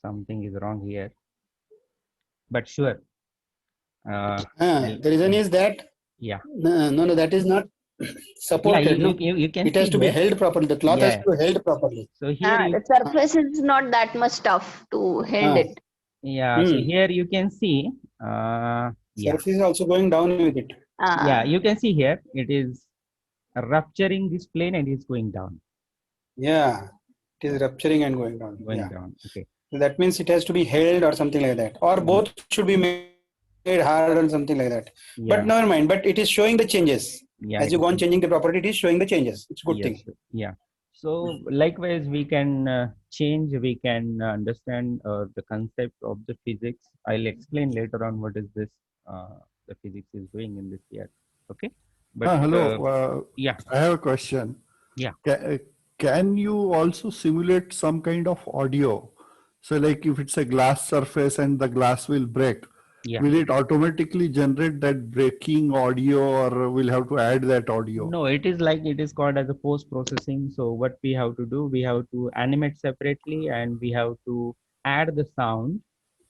[SPEAKER 2] something is wrong here. But sure.
[SPEAKER 13] The reason is that
[SPEAKER 2] yeah.
[SPEAKER 13] No, that is not supported.
[SPEAKER 2] Yeah,
[SPEAKER 13] No,
[SPEAKER 2] you can
[SPEAKER 13] it has
[SPEAKER 2] see
[SPEAKER 13] to be
[SPEAKER 2] here.
[SPEAKER 13] held properly. The cloth has
[SPEAKER 2] Yeah.
[SPEAKER 13] to be held properly.
[SPEAKER 2] So here you,
[SPEAKER 12] The surface is not that much tough to hold it.
[SPEAKER 2] yeah. So here you can see. Yeah.
[SPEAKER 13] Surface is also going down with it.
[SPEAKER 2] Yeah, you can see here it is rupturing this plane and it's going down.
[SPEAKER 13] Yeah, it is rupturing and going down.
[SPEAKER 2] Going down. Okay.
[SPEAKER 13] So that means it has to be held or something like that, or both should be made hard or something like that.
[SPEAKER 2] Yeah.
[SPEAKER 13] But never mind. But it is showing the changes.
[SPEAKER 2] Yeah,
[SPEAKER 13] As you go on changing the property, it is showing the changes. It's a good thing.
[SPEAKER 2] Yeah. So likewise, we can change. We can understand the concept of the physics. I'll explain later on what is this. The physics is doing in this year. Okay. But
[SPEAKER 14] hello.
[SPEAKER 2] Yeah.
[SPEAKER 14] I have a question.
[SPEAKER 2] Yeah.
[SPEAKER 14] Can you also simulate some kind of audio? So like if it's a glass surface and the glass will break,
[SPEAKER 2] yeah.
[SPEAKER 14] will it automatically generate that breaking audio, or we'll have to add that audio?
[SPEAKER 2] No, it is like it is called as a post processing. So what we have to do, we have to animate separately and we have to add the sound.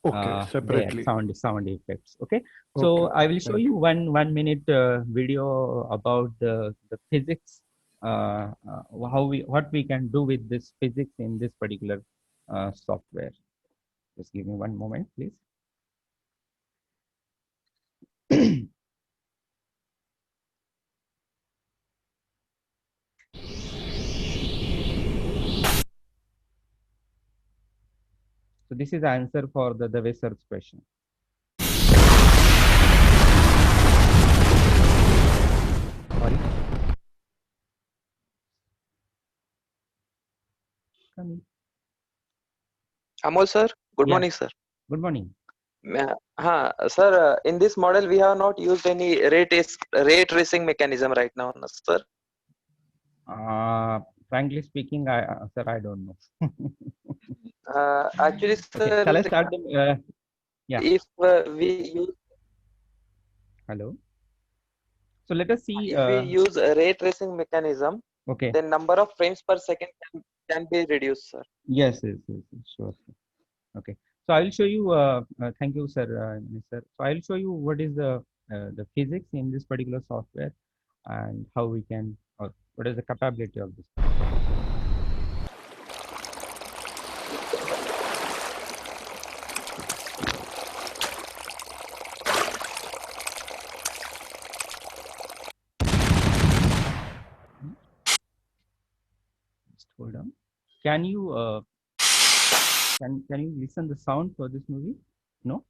[SPEAKER 14] Okay, separately.
[SPEAKER 2] Sound effects. Okay. So
[SPEAKER 14] Okay,
[SPEAKER 2] I will show you one minute video about the physics. What we can do with this physics in this particular software. Just give me one moment, please. So this is the answer for the Wesser's question. Sorry.
[SPEAKER 15] Amol sir, good
[SPEAKER 2] Yeah.
[SPEAKER 15] morning sir.
[SPEAKER 2] Good morning.
[SPEAKER 15] Sir, in this model we have not used any ray tracing mechanism right now, sir.
[SPEAKER 2] Frankly speaking, sir, I don't know.
[SPEAKER 15] Actually, sir,
[SPEAKER 2] okay. Shall I start? Yeah.
[SPEAKER 15] If we use.
[SPEAKER 2] Hello. So let us see.
[SPEAKER 15] If we use a ray tracing mechanism,
[SPEAKER 2] okay,
[SPEAKER 15] then number of frames per second can be reduced, sir.
[SPEAKER 2] Yes, sure. Okay. So I will show you. Thank you, sir. Sir. So I will show you what is the physics in this particular software and how we can, or what is the capability of this. Just hold on. Can you can you listen the sound for this movie? No.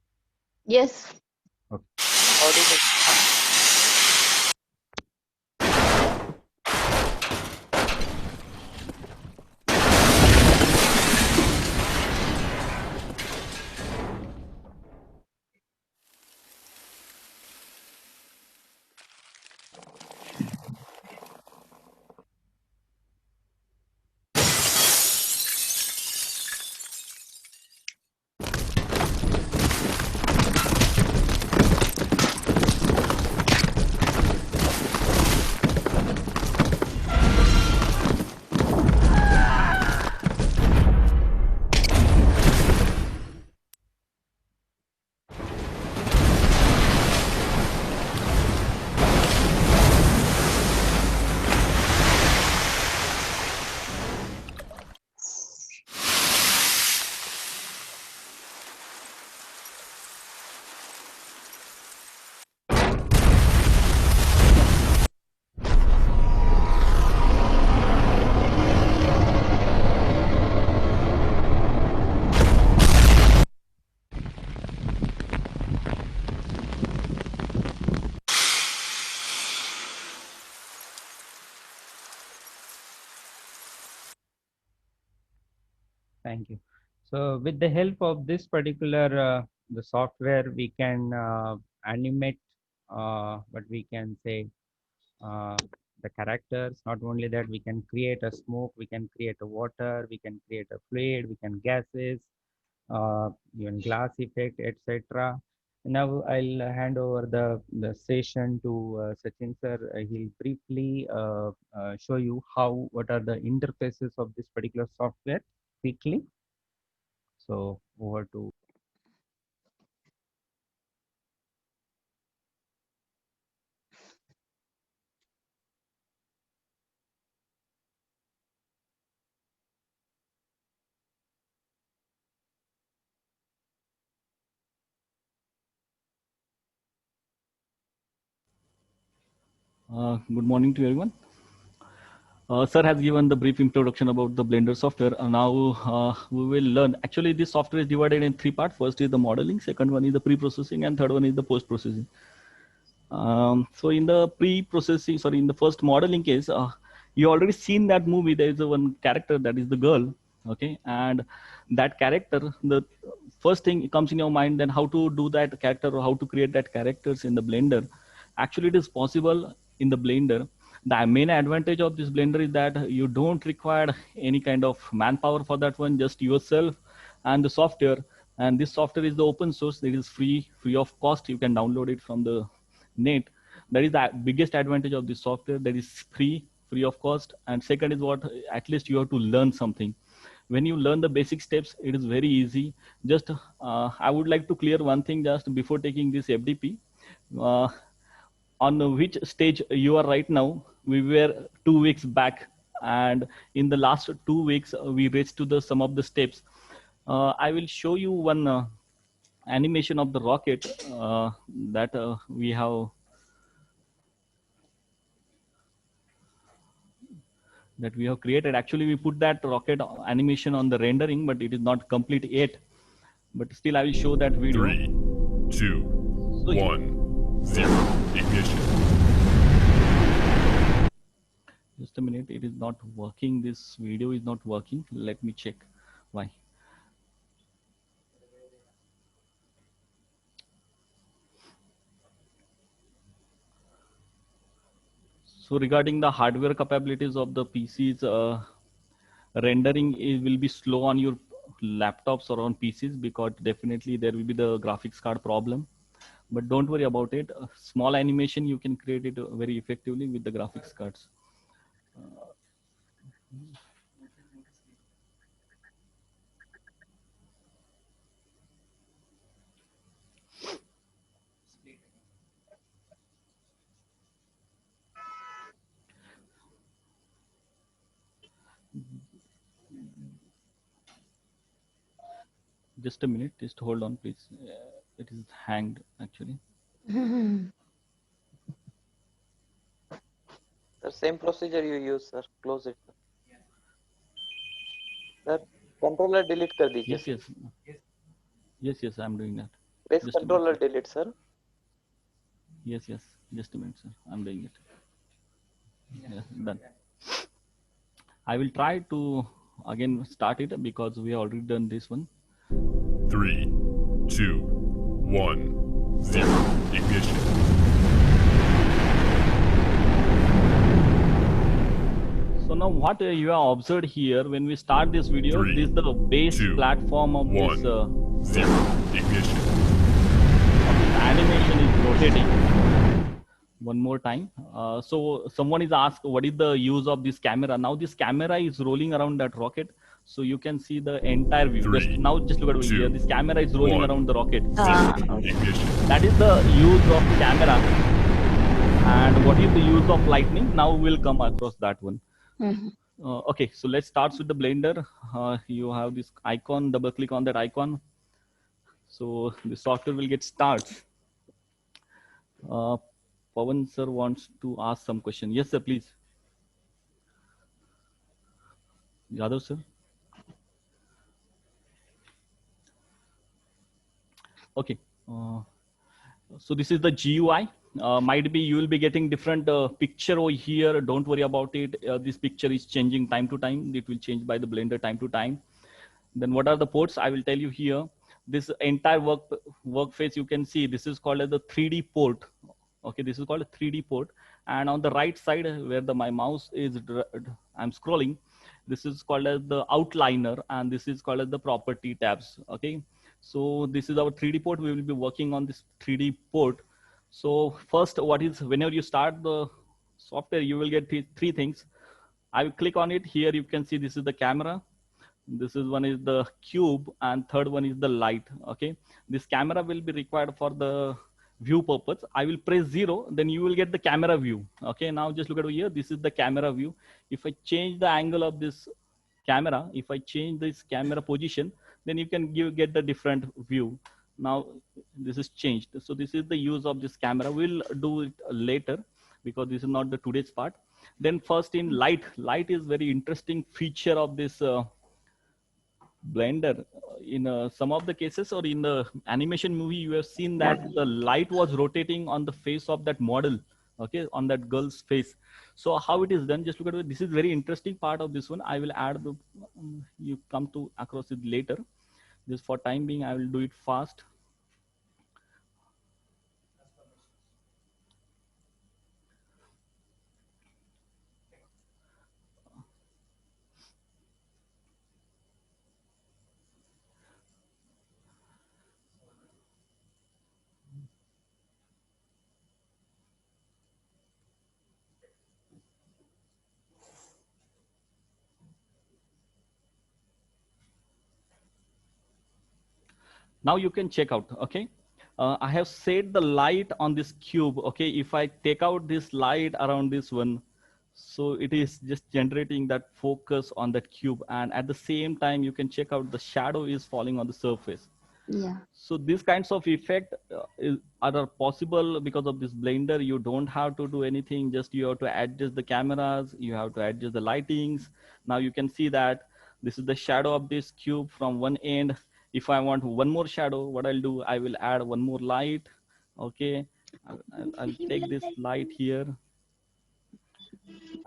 [SPEAKER 12] Yes.
[SPEAKER 2] Okay. Thank you. So with the help of this particular the software, we can animate what we can say the characters. Not only that, we can create a smoke, we can create a water, we can create a fluid, we can gases, even glass effect, etc. Now I'll hand over the session to Sachin sir. He'll briefly show you what are the interfaces of this particular software quickly. So over to.
[SPEAKER 16] Good morning to everyone. Sir has given the brief introduction about the Blender software. Now we will learn. Actually, this software is divided in three parts. First is the modeling, second one is the pre-processing, and third one is the post-processing. So in the pre-processing, sorry, in the first modeling case, you already seen that movie. There is one character that is the girl, okay, and that character, the first thing comes in your mind, then how to do that character or how to create that characters in the Blender. Actually, it is possible in the Blender. The main advantage of this Blender is that you don't require any kind of manpower for that one, just yourself and the software. And this software is the open source. It is free of cost. You can download it from the net. That is the biggest advantage of this software. That is free of cost. And second is what, at least you have to learn something. When you learn the basic steps, it is very easy. Just I would like to clear one thing just before taking this FDP. On which stage you are right now. We were 2 weeks back, and in the last 2 weeks we reached to the some of the steps. I will show you one animation of the rocket that we have created. Actually, we put that rocket animation on the rendering, but it is not complete yet. But still, I will show that video.
[SPEAKER 17] 3, 2, 1, 0. Ignition.
[SPEAKER 16] Just a minute, it is not working. This video is not working. Let me check why. So regarding the hardware capabilities of the PCs, rendering will be slow on your laptops or on PCs, because definitely there will be the graphics card problem. But don't worry about it. A small animation, you can create it very effectively with the graphics cards. Just a minute, just hold on, please. It is hanged, actually.
[SPEAKER 15] The same procedure you use, sir. Close it. Sir, controller delete kar dijiye.
[SPEAKER 16] Yes, I'm doing that.
[SPEAKER 15] Press controller delete, sir.
[SPEAKER 16] Yes, just a minute, sir. I'm doing it. Yeah, done. I will try to again start it because we have already done this one.
[SPEAKER 17] 3, 2, 1, 0. Ignition.
[SPEAKER 16] So now what you have observed here, when we start this video, this is the base platform of this
[SPEAKER 17] 0. Ignition.
[SPEAKER 16] The animation is rotating. One more time. So someone is asked, what is the use of this camera? Now this camera is rolling around that rocket. So you can see the entire view. Now just look at here. This camera is rolling around the rocket. That is the use of camera. And what is the use of lightning? Now we'll come across that one. Okay, so let's start with the Blender. You have this icon, double click on that icon. So the software will get started. Pawan sir wants to ask some question. Yes, sir, please. Yadav sir. Okay. So this is the GUI. Might be you will be getting different picture over here. Don't worry about it. This picture is changing time to time. It will change by the Blender time to time. Then what are the ports? I will tell you here. This entire work face, you can see this is called as the 3D port. Okay, this is called a 3D port. And on the right side where my mouse is, I'm scrolling, this is called as the outliner, and this is called as the property tabs. Okay, so this is our 3D port. We will be working on this 3D port. So first, whenever you start the software, you will get three things. I will click on it. Here you can see this is the camera. This is one is the cube, and third one is the light. Okay, this camera will be required for the view purpose. I will press 0, then you will get the camera view. Okay, now just look at over here. This is the camera view. If I change the angle of this camera, if I change this camera position, then you can get the different view. Now this is changed. So this is the use of this camera. We'll do it later because this is not the today's part. Then first in light is very interesting feature of this Blender. In some of the cases or in the animation movie, you have seen that the light was rotating on the face of that model, okay, on that girl's face. So how it is done, just look at it. This is very interesting part of this one. I will add the, you come to across it later. Just for time being, I will do it fast. Now you can check out, okay. I have set the light on this cube, okay. If I take out this light around this one, so it is just generating that focus on that cube, and at the same time you can check out the shadow is falling on the surface.
[SPEAKER 12] Yeah.
[SPEAKER 16] So these kinds of effect are possible because of this Blender. You don't have to do anything, just you have to adjust the cameras, you have to adjust the lightings. Now you can see that this is the shadow of this cube from one end. If I want one more shadow, what I'll do, I will add one more light. Okay, I'll take this light here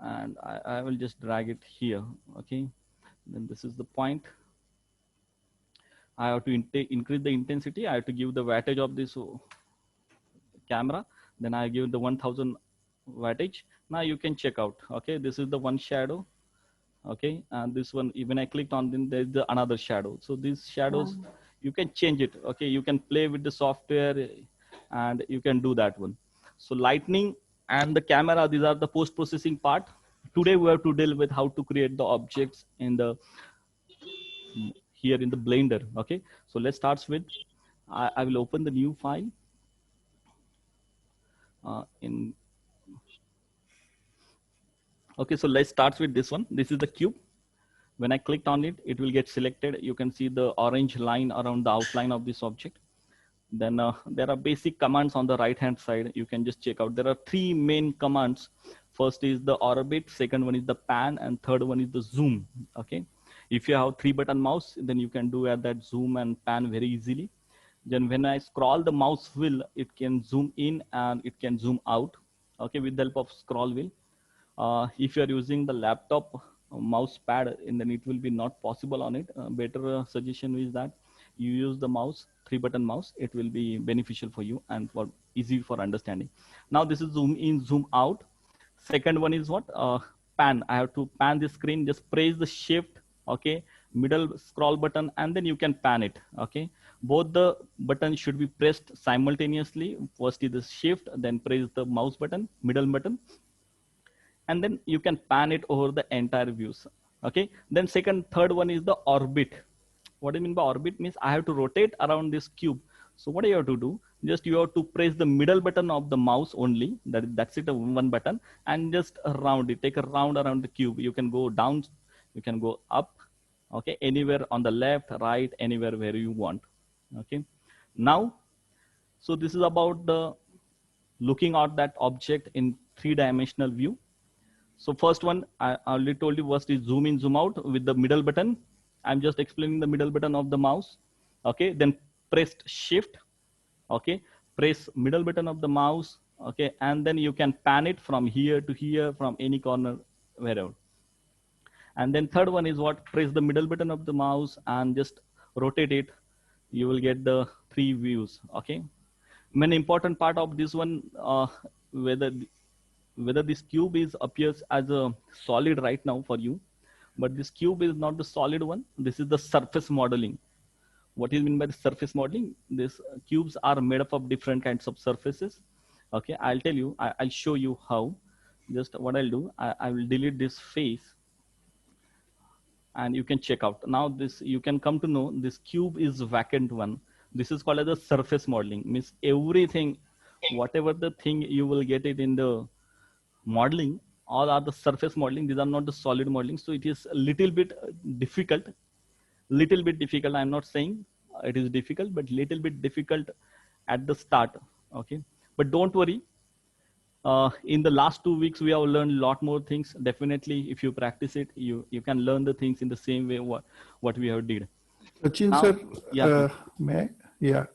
[SPEAKER 16] and I will just drag it here. Okay, then this is the point. I have to increase the intensity. I have to give the wattage of this camera. Then I give the 1000 wattage. Now you can check out. Okay, this is the one shadow. Okay, and this one, even I clicked on, then there's the another shadow. So these shadows, you can change it. Okay, you can play with the software and you can do that one. So lightning and the camera, these are the post-processing part. Today we have to deal with how to create the objects in the here in the Blender. Okay, so let's start with, I will open the new file okay, so let's start with this one. This is the cube. When I clicked on it, it will get selected. You can see the orange line around the outline of this object. Then there are basic commands on the right hand side. You can just check out. There are three main commands. First is the orbit, second one is the pan, and third one is the zoom. Okay, if you have 3-button mouse, then you can do that zoom and pan very easily. Then when I scroll the mouse wheel, it can zoom in and it can zoom out. Okay, with the help of scroll wheel. If you are using the laptop mouse pad, and then it will be not possible on it. Better suggestion is that you use the mouse, 3-button mouse. It will be beneficial for you and for easy for understanding. Now this is zoom in, zoom out. Second one is what? Pan. I have to pan the screen. Just press the shift, okay, middle scroll button, and then you can pan it. Okay, both the buttons should be pressed simultaneously. First is the shift, then press the mouse button, middle button, and then you can pan it over the entire views. Okay, then third one is the orbit. What do you mean by orbit? Means I have to rotate around this cube. So what do you have to do? Just you have to press the middle button of the mouse only. That's it, one button, and just round it. Take a round around the cube. You can go down, you can go up. Okay, anywhere on the left, right, anywhere where you want. Okay, now, so this is about the looking at that object in 3-dimensional view. So first one, I already told you, first is zoom in, zoom out with the middle button. I'm just explaining the middle button of the mouse. Okay, then press shift. Okay, press middle button of the mouse. Okay, and then you can pan it from here to here, from any corner, wherever. And then third one is what? Press the middle button of the mouse and just rotate it. You will get the 3 views. Okay, main important part of this one, whether whether this cube is appears as a solid right now for you, but this cube is not the solid one. This is the surface modeling. What is meant by the surface modeling? These cubes are made up of different kinds of surfaces. Okay, I'll tell you, I'll show you how. Just what I'll do, I will delete this face, and you can check out. Now this, you can come to know this cube is vacant one. This is called as a surface modeling. Means everything, whatever the thing you will get it in the modeling, all are the surface modeling. These are not the solid modeling. So it is a little bit difficult. I'm not saying it is difficult, but little bit difficult at the start. Okay, but don't worry. In the last 2 weeks, we have learned a lot more things. Definitely, if you practice it, you can learn the things in the same way what we have did.
[SPEAKER 14] Sachin
[SPEAKER 16] Now,
[SPEAKER 14] sir,
[SPEAKER 16] yeah.
[SPEAKER 14] may I? Yeah.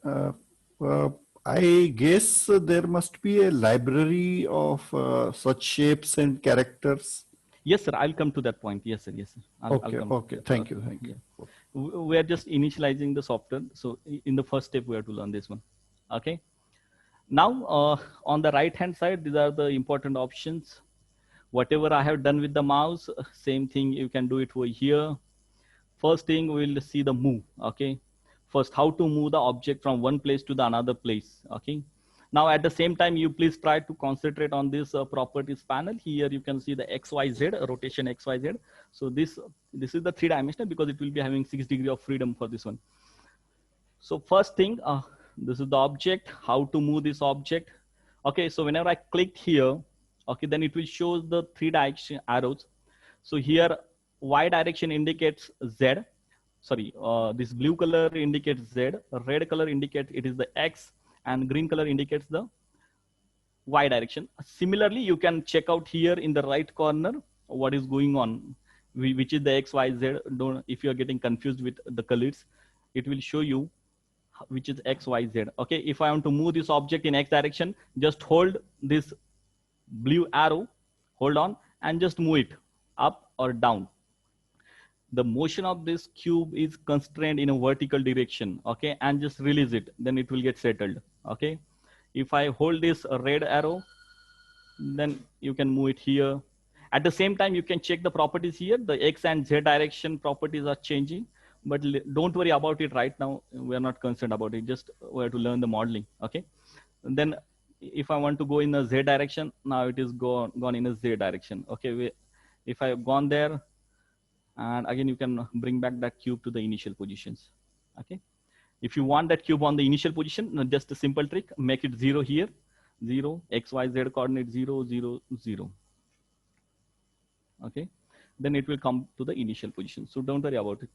[SPEAKER 14] I guess there must be a library of such shapes and characters.
[SPEAKER 16] Yes, sir. I'll come to that point. Yes, sir. Yes, sir. I'll come
[SPEAKER 14] Okay. Thank you.
[SPEAKER 16] Yeah. We are just initializing the software. So in the first step, we have to learn this one. Okay. Now, on the right-hand side, these are the important options. Whatever I have done with the mouse, same thing, you can do it over here. First thing, we'll see the move. Okay. First, how to move the object from one place to the another place. Okay. Now, at the same time, you please try to concentrate on this properties panel. Here, you can see the XYZ, rotation XYZ. So this is the 3-dimensional, because it will be having 6 degrees of freedom for this one. So first thing, this is the object, how to move this object. Okay, so whenever I click here, okay, then it will show the 3-direction arrows. So here, Y direction indicates Z. Sorry, this blue color indicates Z, red color indicates it is the X, and green color indicates the Y direction. Similarly, you can check out here in the right corner what is going on, which is the X, Y, Z. Don't, if you are getting confused with the colors, it will show you which is X, Y, Z. Okay, if I want to move this object in X direction, just hold this blue arrow, hold on, and just move it up or down. The motion of this cube is constrained in a vertical direction. Okay, and just release it, then it will get settled. Okay, if I hold this red arrow, then you can move it here. At the same time, you can check the properties here. The X and Z direction properties are changing, but don't worry about it right now. We are not concerned about it. Just we have to learn the modeling. Okay, and then if I want to go in a Z direction, now it is gone in a Z direction. Okay, if I have gone there, and again you can bring back that cube to the initial positions. Okay, if you want that cube on the initial position, just a simple trick: make it 0 here, 0, X, Y, Z coordinate 0, 0, 0. Okay, then it will come to the initial position. So don't worry about it.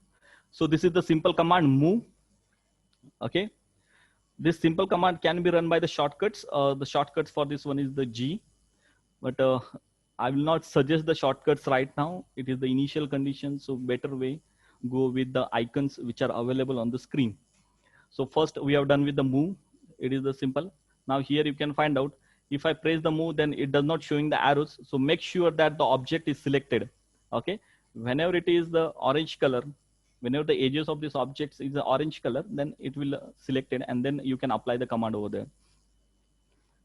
[SPEAKER 16] So this is the simple command move. Okay, this simple command can be run by the shortcuts. The shortcuts for this one is the G, but I will not suggest the shortcuts right now. It is the initial condition, so better way go with the icons which are available on the screen. So first we have done with the move. It is the simple. Now here you can find out, if I press the move, then it does not showing the arrows. So make sure that the object is selected. Okay, whenever it is the orange color, whenever the edges of this object is the orange color, then it will selected, and then you can apply the command over there.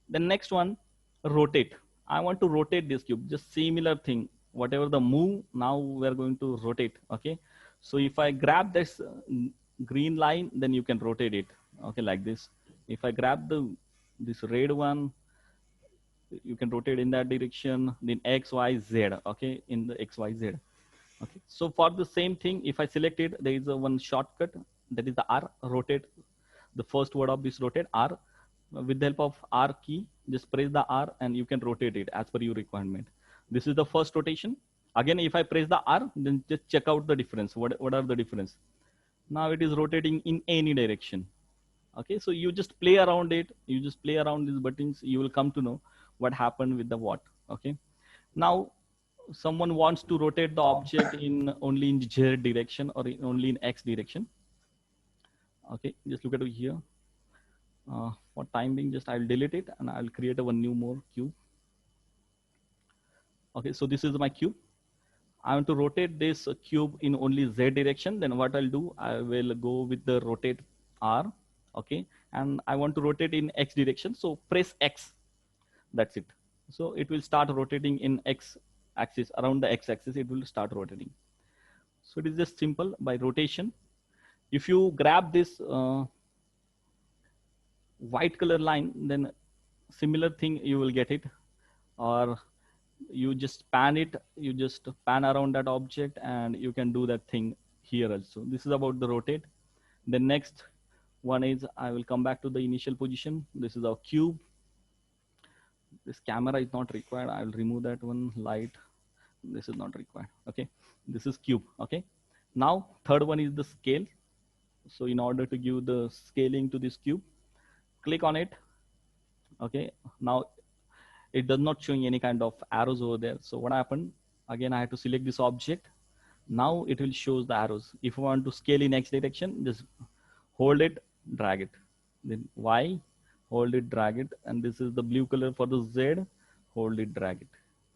[SPEAKER 16] The next one, rotate. I want to rotate this cube, just similar thing. Whatever the move, now we're going to rotate. Okay, so if I grab this green line, then you can rotate it. Okay, like this. If I grab this red one, you can rotate in that direction. Then X, Y, Z. Okay, in the X, Y, Z. Okay, so for the same thing, if I select it, there is a one shortcut, that is the R, rotate. The first word of this rotate, R. With the help of R key, just press the R and you can rotate it as per your requirement. This is the first rotation. Again, if I press the R, then just check out the difference. What are the difference? Now it is rotating in any direction. Okay, so you just play around it. You just play around these buttons. You will come to know what happened with the what. Okay, now someone wants to rotate the object in only in Z direction or only in X direction. Okay, just look at it here. For time being, just I'll delete it and I'll create one new more cube. Okay, so this is my cube. I want to rotate this cube in only Z direction. Then what I'll do, I will go with the rotate R. Okay, and I want to rotate in X direction. So press X. That's it. So it will start rotating in X axis, around the X axis, it will start rotating. So it is just simple by rotation. If you grab this white color line, then similar thing you will get it. Or you just pan it, you just pan around that object, and you can do that thing here also. This is about the rotate. The next one is, I will come back to the initial position. This is our cube. This camera is not required. I will remove that one. Light, this is not required. Okay, this is cube. Okay, now third one is the scale. So in order to give the scaling to this cube, click on it. Okay, now it does not showing any kind of arrows over there. So what happened? Again, I have to select this object. Now it will show the arrows. If I want to scale in X direction, just hold it, drag it. Then Y, hold it, drag it. And this is the blue color for the Z, hold it, drag it.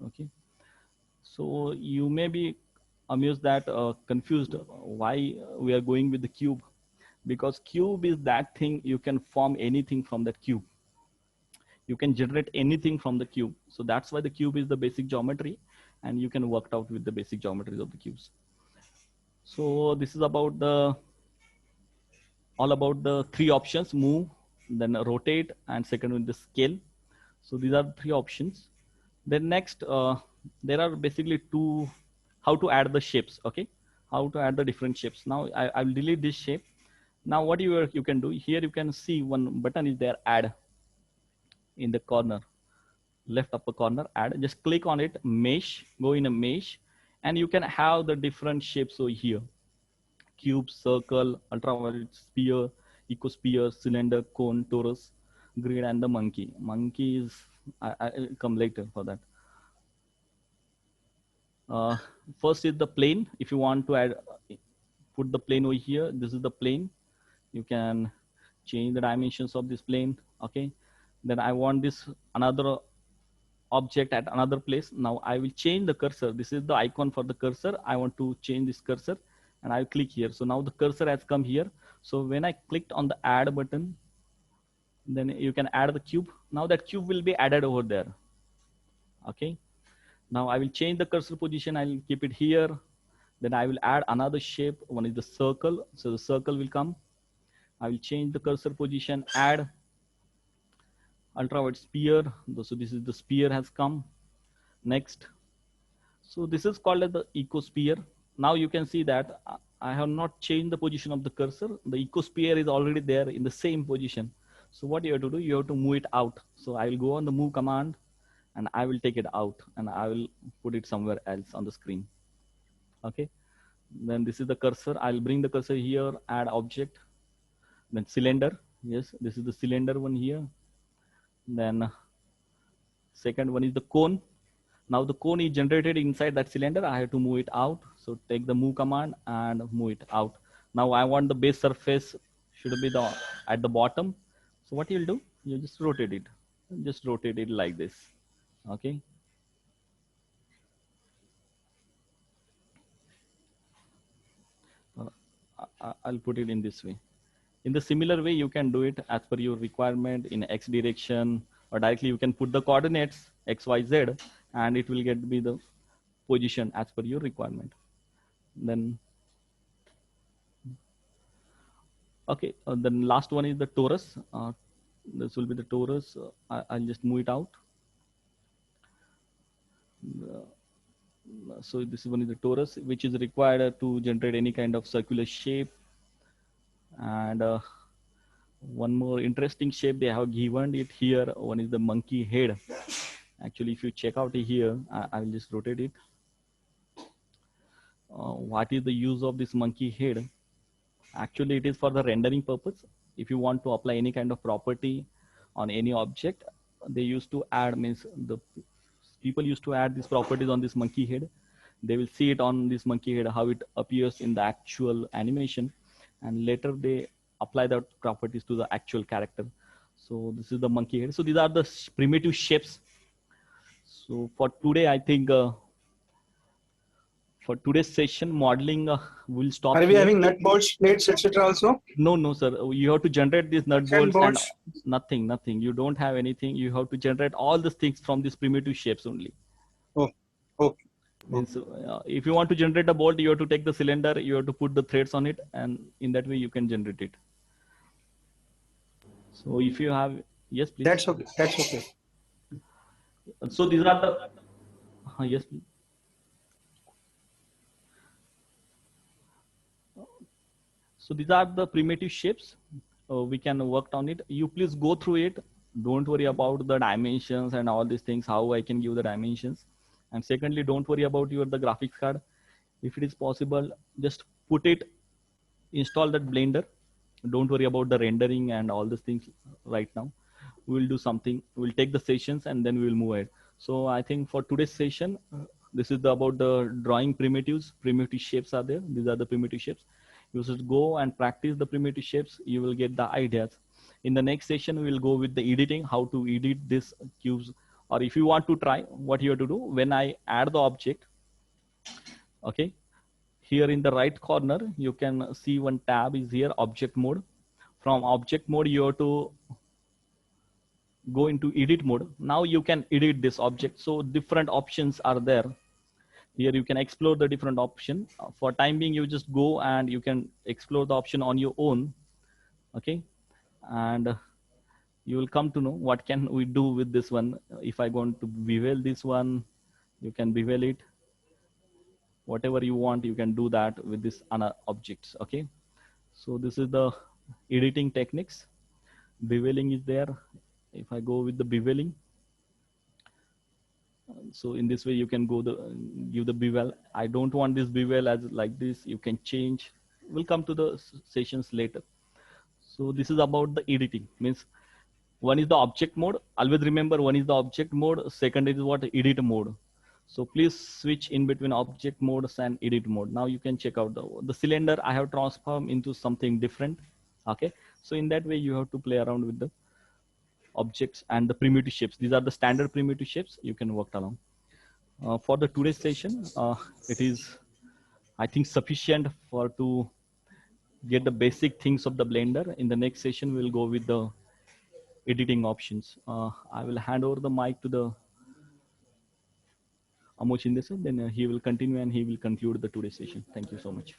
[SPEAKER 16] Okay. So you may be amused that confused why we are going with the cube, because cube is that thing you can form anything from that cube. You can generate anything from the cube. So that's why the cube is the basic geometry, and you can work it out with the basic geometries of the cubes. So this is about the, all about the three options: move, then rotate, and second with the scale. So these are the three options. Then next, there are basically two, how to add the shapes. Okay, how to add the different shapes. Now I will delete this shape. Now what you can do here, you can see one button is there, add, in the corner, left upper corner, add. Just click on it, mesh, go in a mesh, and you can have the different shapes over here: cube, circle, ultraviolet, sphere, ecosphere, cylinder, cone, torus, grid, and the monkey. Monkey is, I'll come later for that. First is the plane. If you want to add, put the plane over here, this is the plane. You can change the dimensions of this plane. Okay. Then I want this another object at another place. Now I will change the cursor. This is the icon for the cursor. I want to change this cursor, and I click here. So now the cursor has come here. So when I clicked on the add button, then you can add the cube. Now that cube will be added over there. Okay. Now I will change the cursor position. I will keep it here. Then I will add another shape. One is the circle. So the circle will come. I will change the cursor position, add ultraviolet sphere. So this is the sphere has come. Next. So this is called as the ecosphere. Now you can see that I have not changed the position of the cursor. The ecosphere is already there in the same position. So what you have to do, you have to move it out. So I will go on the move command, and I will take it out, and I will put it somewhere else on the screen. Okay. Then this is the cursor. I'll bring the cursor here, add object. Then cylinder. Yes, this is the cylinder one here. Then second one is the cone. Now the cone is generated inside that cylinder. I have to move it out. So take the move command and move it out. Now I want the base surface should be at the bottom. So what you'll do, you just rotate it. Just rotate it like this. Okay. I'll put it in this way. In the similar way, you can do it as per your requirement in X direction, or directly you can put the coordinates X, Y, Z, and it will get be the position as per your requirement. Then, okay, the last one is the torus. This will be the torus. I'll just move it out. So this one is the torus, which is required to generate any kind of circular shape. And one more interesting shape they have given it here. One is the monkey head. Actually, if you check out here, I will just rotate it. What is the use of this monkey head? Actually, it is for the rendering purpose. If you want to apply any kind of property on any object, they used to add, means the people used to add these properties on this monkey head. They will see it on this monkey head, how it appears in the actual animation. And later they apply the properties to the actual character. So this is the monkey head. So these are the primitive shapes. So for today, I think For today's session, modeling will stop.
[SPEAKER 13] Are we
[SPEAKER 16] here.
[SPEAKER 13] having nut bolts, plates, etc. also?
[SPEAKER 16] No, sir. You have to generate these nut bolts and
[SPEAKER 13] bolts?
[SPEAKER 16] nothing. You don't have anything. You have to generate all these things from these primitive shapes only.
[SPEAKER 13] Oh, okay.
[SPEAKER 16] Means, if you want to generate a bolt, you have to take the cylinder, you have to put the threads on it, and in that way you can generate it. So if you have, yes, please.
[SPEAKER 13] That's okay. That's okay.
[SPEAKER 16] So these are the, yes, please. So these are the primitive shapes. We can work on it. You please go through it. Don't worry about the dimensions and all these things, how I can give the dimensions. And secondly, don't worry about the graphics card. If it is possible, just put it, install that Blender. Don't worry about the rendering and all these things right now. We will do something. We'll take the sessions and then we will move ahead. So I think for today's session, this is about the drawing primitives. Primitive shapes are there. These are the primitive shapes. You should go and practice the primitive shapes. You will get the ideas. In the next session, we will go with the editing, how to edit these cubes. Or if you want to try, what you have to do, when I add the object, okay, here in the right corner, you can see one tab is here, object mode. From object mode, you have to go into edit mode. Now you can edit this object. So different options are there. Here you can explore the different option. For time being, you just go and you can explore the option on your own. Okay. And you will come to know what can we do with this one. If I want to bevel this one, you can bevel it. Whatever you want, you can do that with this objects. Okay. So this is the editing techniques. Beveling is there. If I go with the beveling, so in this way you can go give the bevel. I don't want this bevel as like this. You can change. We'll come to the sessions later. So this is about the editing. Means one is the object mode. Always remember, one is the object mode. Second is what? Edit mode. So please switch in between object modes and edit mode. Now you can check out the cylinder I have transformed into something different. Okay. So in that way you have to play around with the objects and the primitive shapes. These are the standard primitive shapes you can work along. For the today's session, it is, I think, sufficient to get the basic things of the Blender. In the next session, we'll go with the editing options. I will hand over the mic to the Amoch in this, then he will continue and he will conclude the today's session. Thank you so much.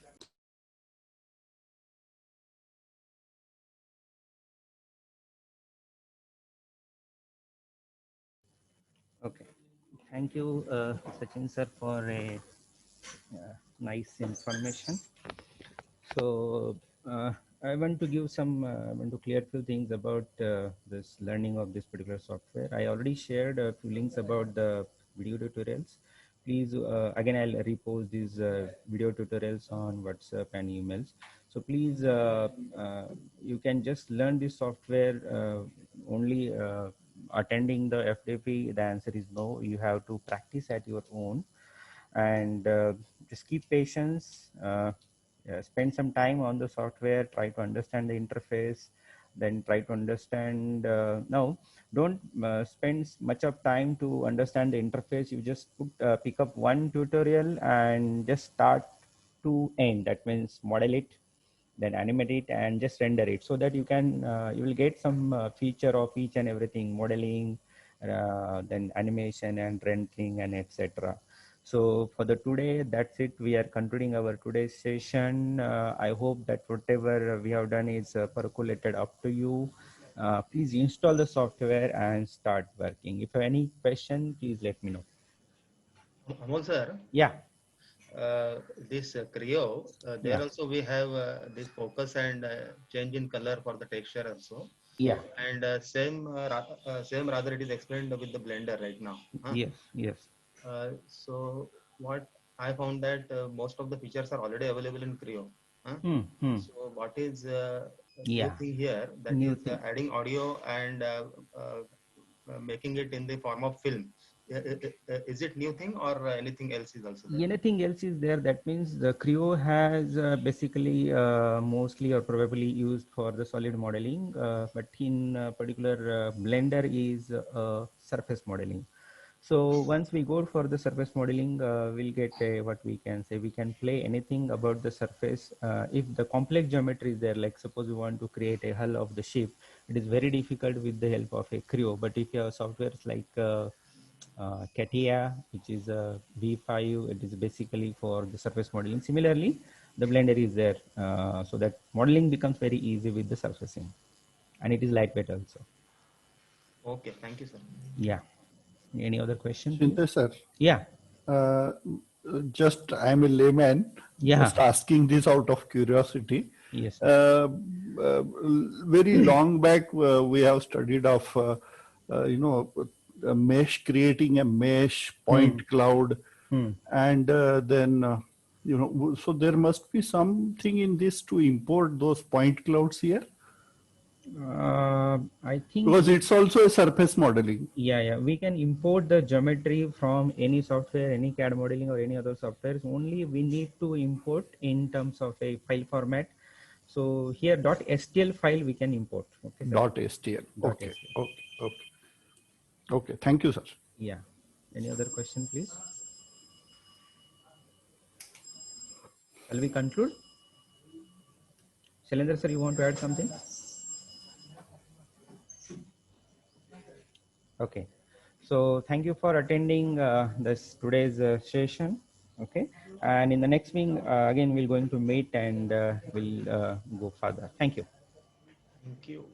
[SPEAKER 2] Okay, thank you, Sachin sir, for a nice information. So I want to give some, I want to clear a few things about this learning of this particular software. I already shared a few links about the video tutorials. Please, again, I'll repost these video tutorials on WhatsApp and emails. So please, you can just learn this software only attending the FDP. The answer is no. You have to practice at your own, and just keep patience. Spend some time on the software, try to understand the interface, then try to understand. Now, don't spend much of time to understand the interface. You just pick up one tutorial and just start to end. That means model it, then animate it, and just render it, so that you can you will get some feature of each and everything, modeling, then animation and rendering and etc. So for the today, that's it. We are concluding our today's session. I hope that whatever we have done is percolated up to you. Please install the software and start working. If you have any question, please let me know.
[SPEAKER 18] Amol sir.
[SPEAKER 2] Yeah.
[SPEAKER 18] This Creo, there
[SPEAKER 2] Yeah.
[SPEAKER 18] also we have this focus and change in color for the texture also.
[SPEAKER 2] Yeah.
[SPEAKER 18] And same rather it is explained with the Blender right now. Huh?
[SPEAKER 2] Yes. Yes.
[SPEAKER 18] So what I found that most of the features are already available in Creo. Huh? So what is
[SPEAKER 2] Yeah.
[SPEAKER 18] new thing here, that
[SPEAKER 2] New
[SPEAKER 18] is
[SPEAKER 2] thing.
[SPEAKER 18] adding audio and making it in the form of film. Is it new thing or anything else is also there?
[SPEAKER 2] Anything else is there? That means the Creo has basically mostly or probably used for the solid modeling, but in particular Blender is surface modeling. So once we go for the surface modeling, we'll get what we can say. We can play anything about the surface. If the complex geometry is there, like suppose we want to create a hull of the ship, it is very difficult with the help of a Creo. But if you have softwares like CATIA, which is a V5, it is basically for the surface modeling. Similarly, the Blender is there, so that modeling becomes very easy with the surfacing, and it is lightweight also.
[SPEAKER 18] Okay, thank you, sir.
[SPEAKER 2] Yeah. Any other question?
[SPEAKER 14] Shinde sir.
[SPEAKER 2] Yeah.
[SPEAKER 14] Just I'm a layman.
[SPEAKER 2] Yeah.
[SPEAKER 14] Just asking this out of curiosity.
[SPEAKER 2] Yes.
[SPEAKER 14] Very long back, we have studied of a mesh, creating a mesh point cloud, and then so there must be something in this to import those point clouds here.
[SPEAKER 2] I think
[SPEAKER 14] Because it's also a surface modeling.
[SPEAKER 2] Yeah, we can import the geometry from any software, any CAD modeling or any other softwares. Only we need to import in terms of a file format. So here .stl file we can import. Okay,
[SPEAKER 14] .stl. Okay. Okay. Thank you, sir.
[SPEAKER 2] Yeah. Any other question, please? Shall we conclude? Shailendra sir, you want to add something? Okay, so thank you for attending this today's session. Okay, and in the next meeting again we're going to meet and we'll go further. Thank you.
[SPEAKER 18] Thank you.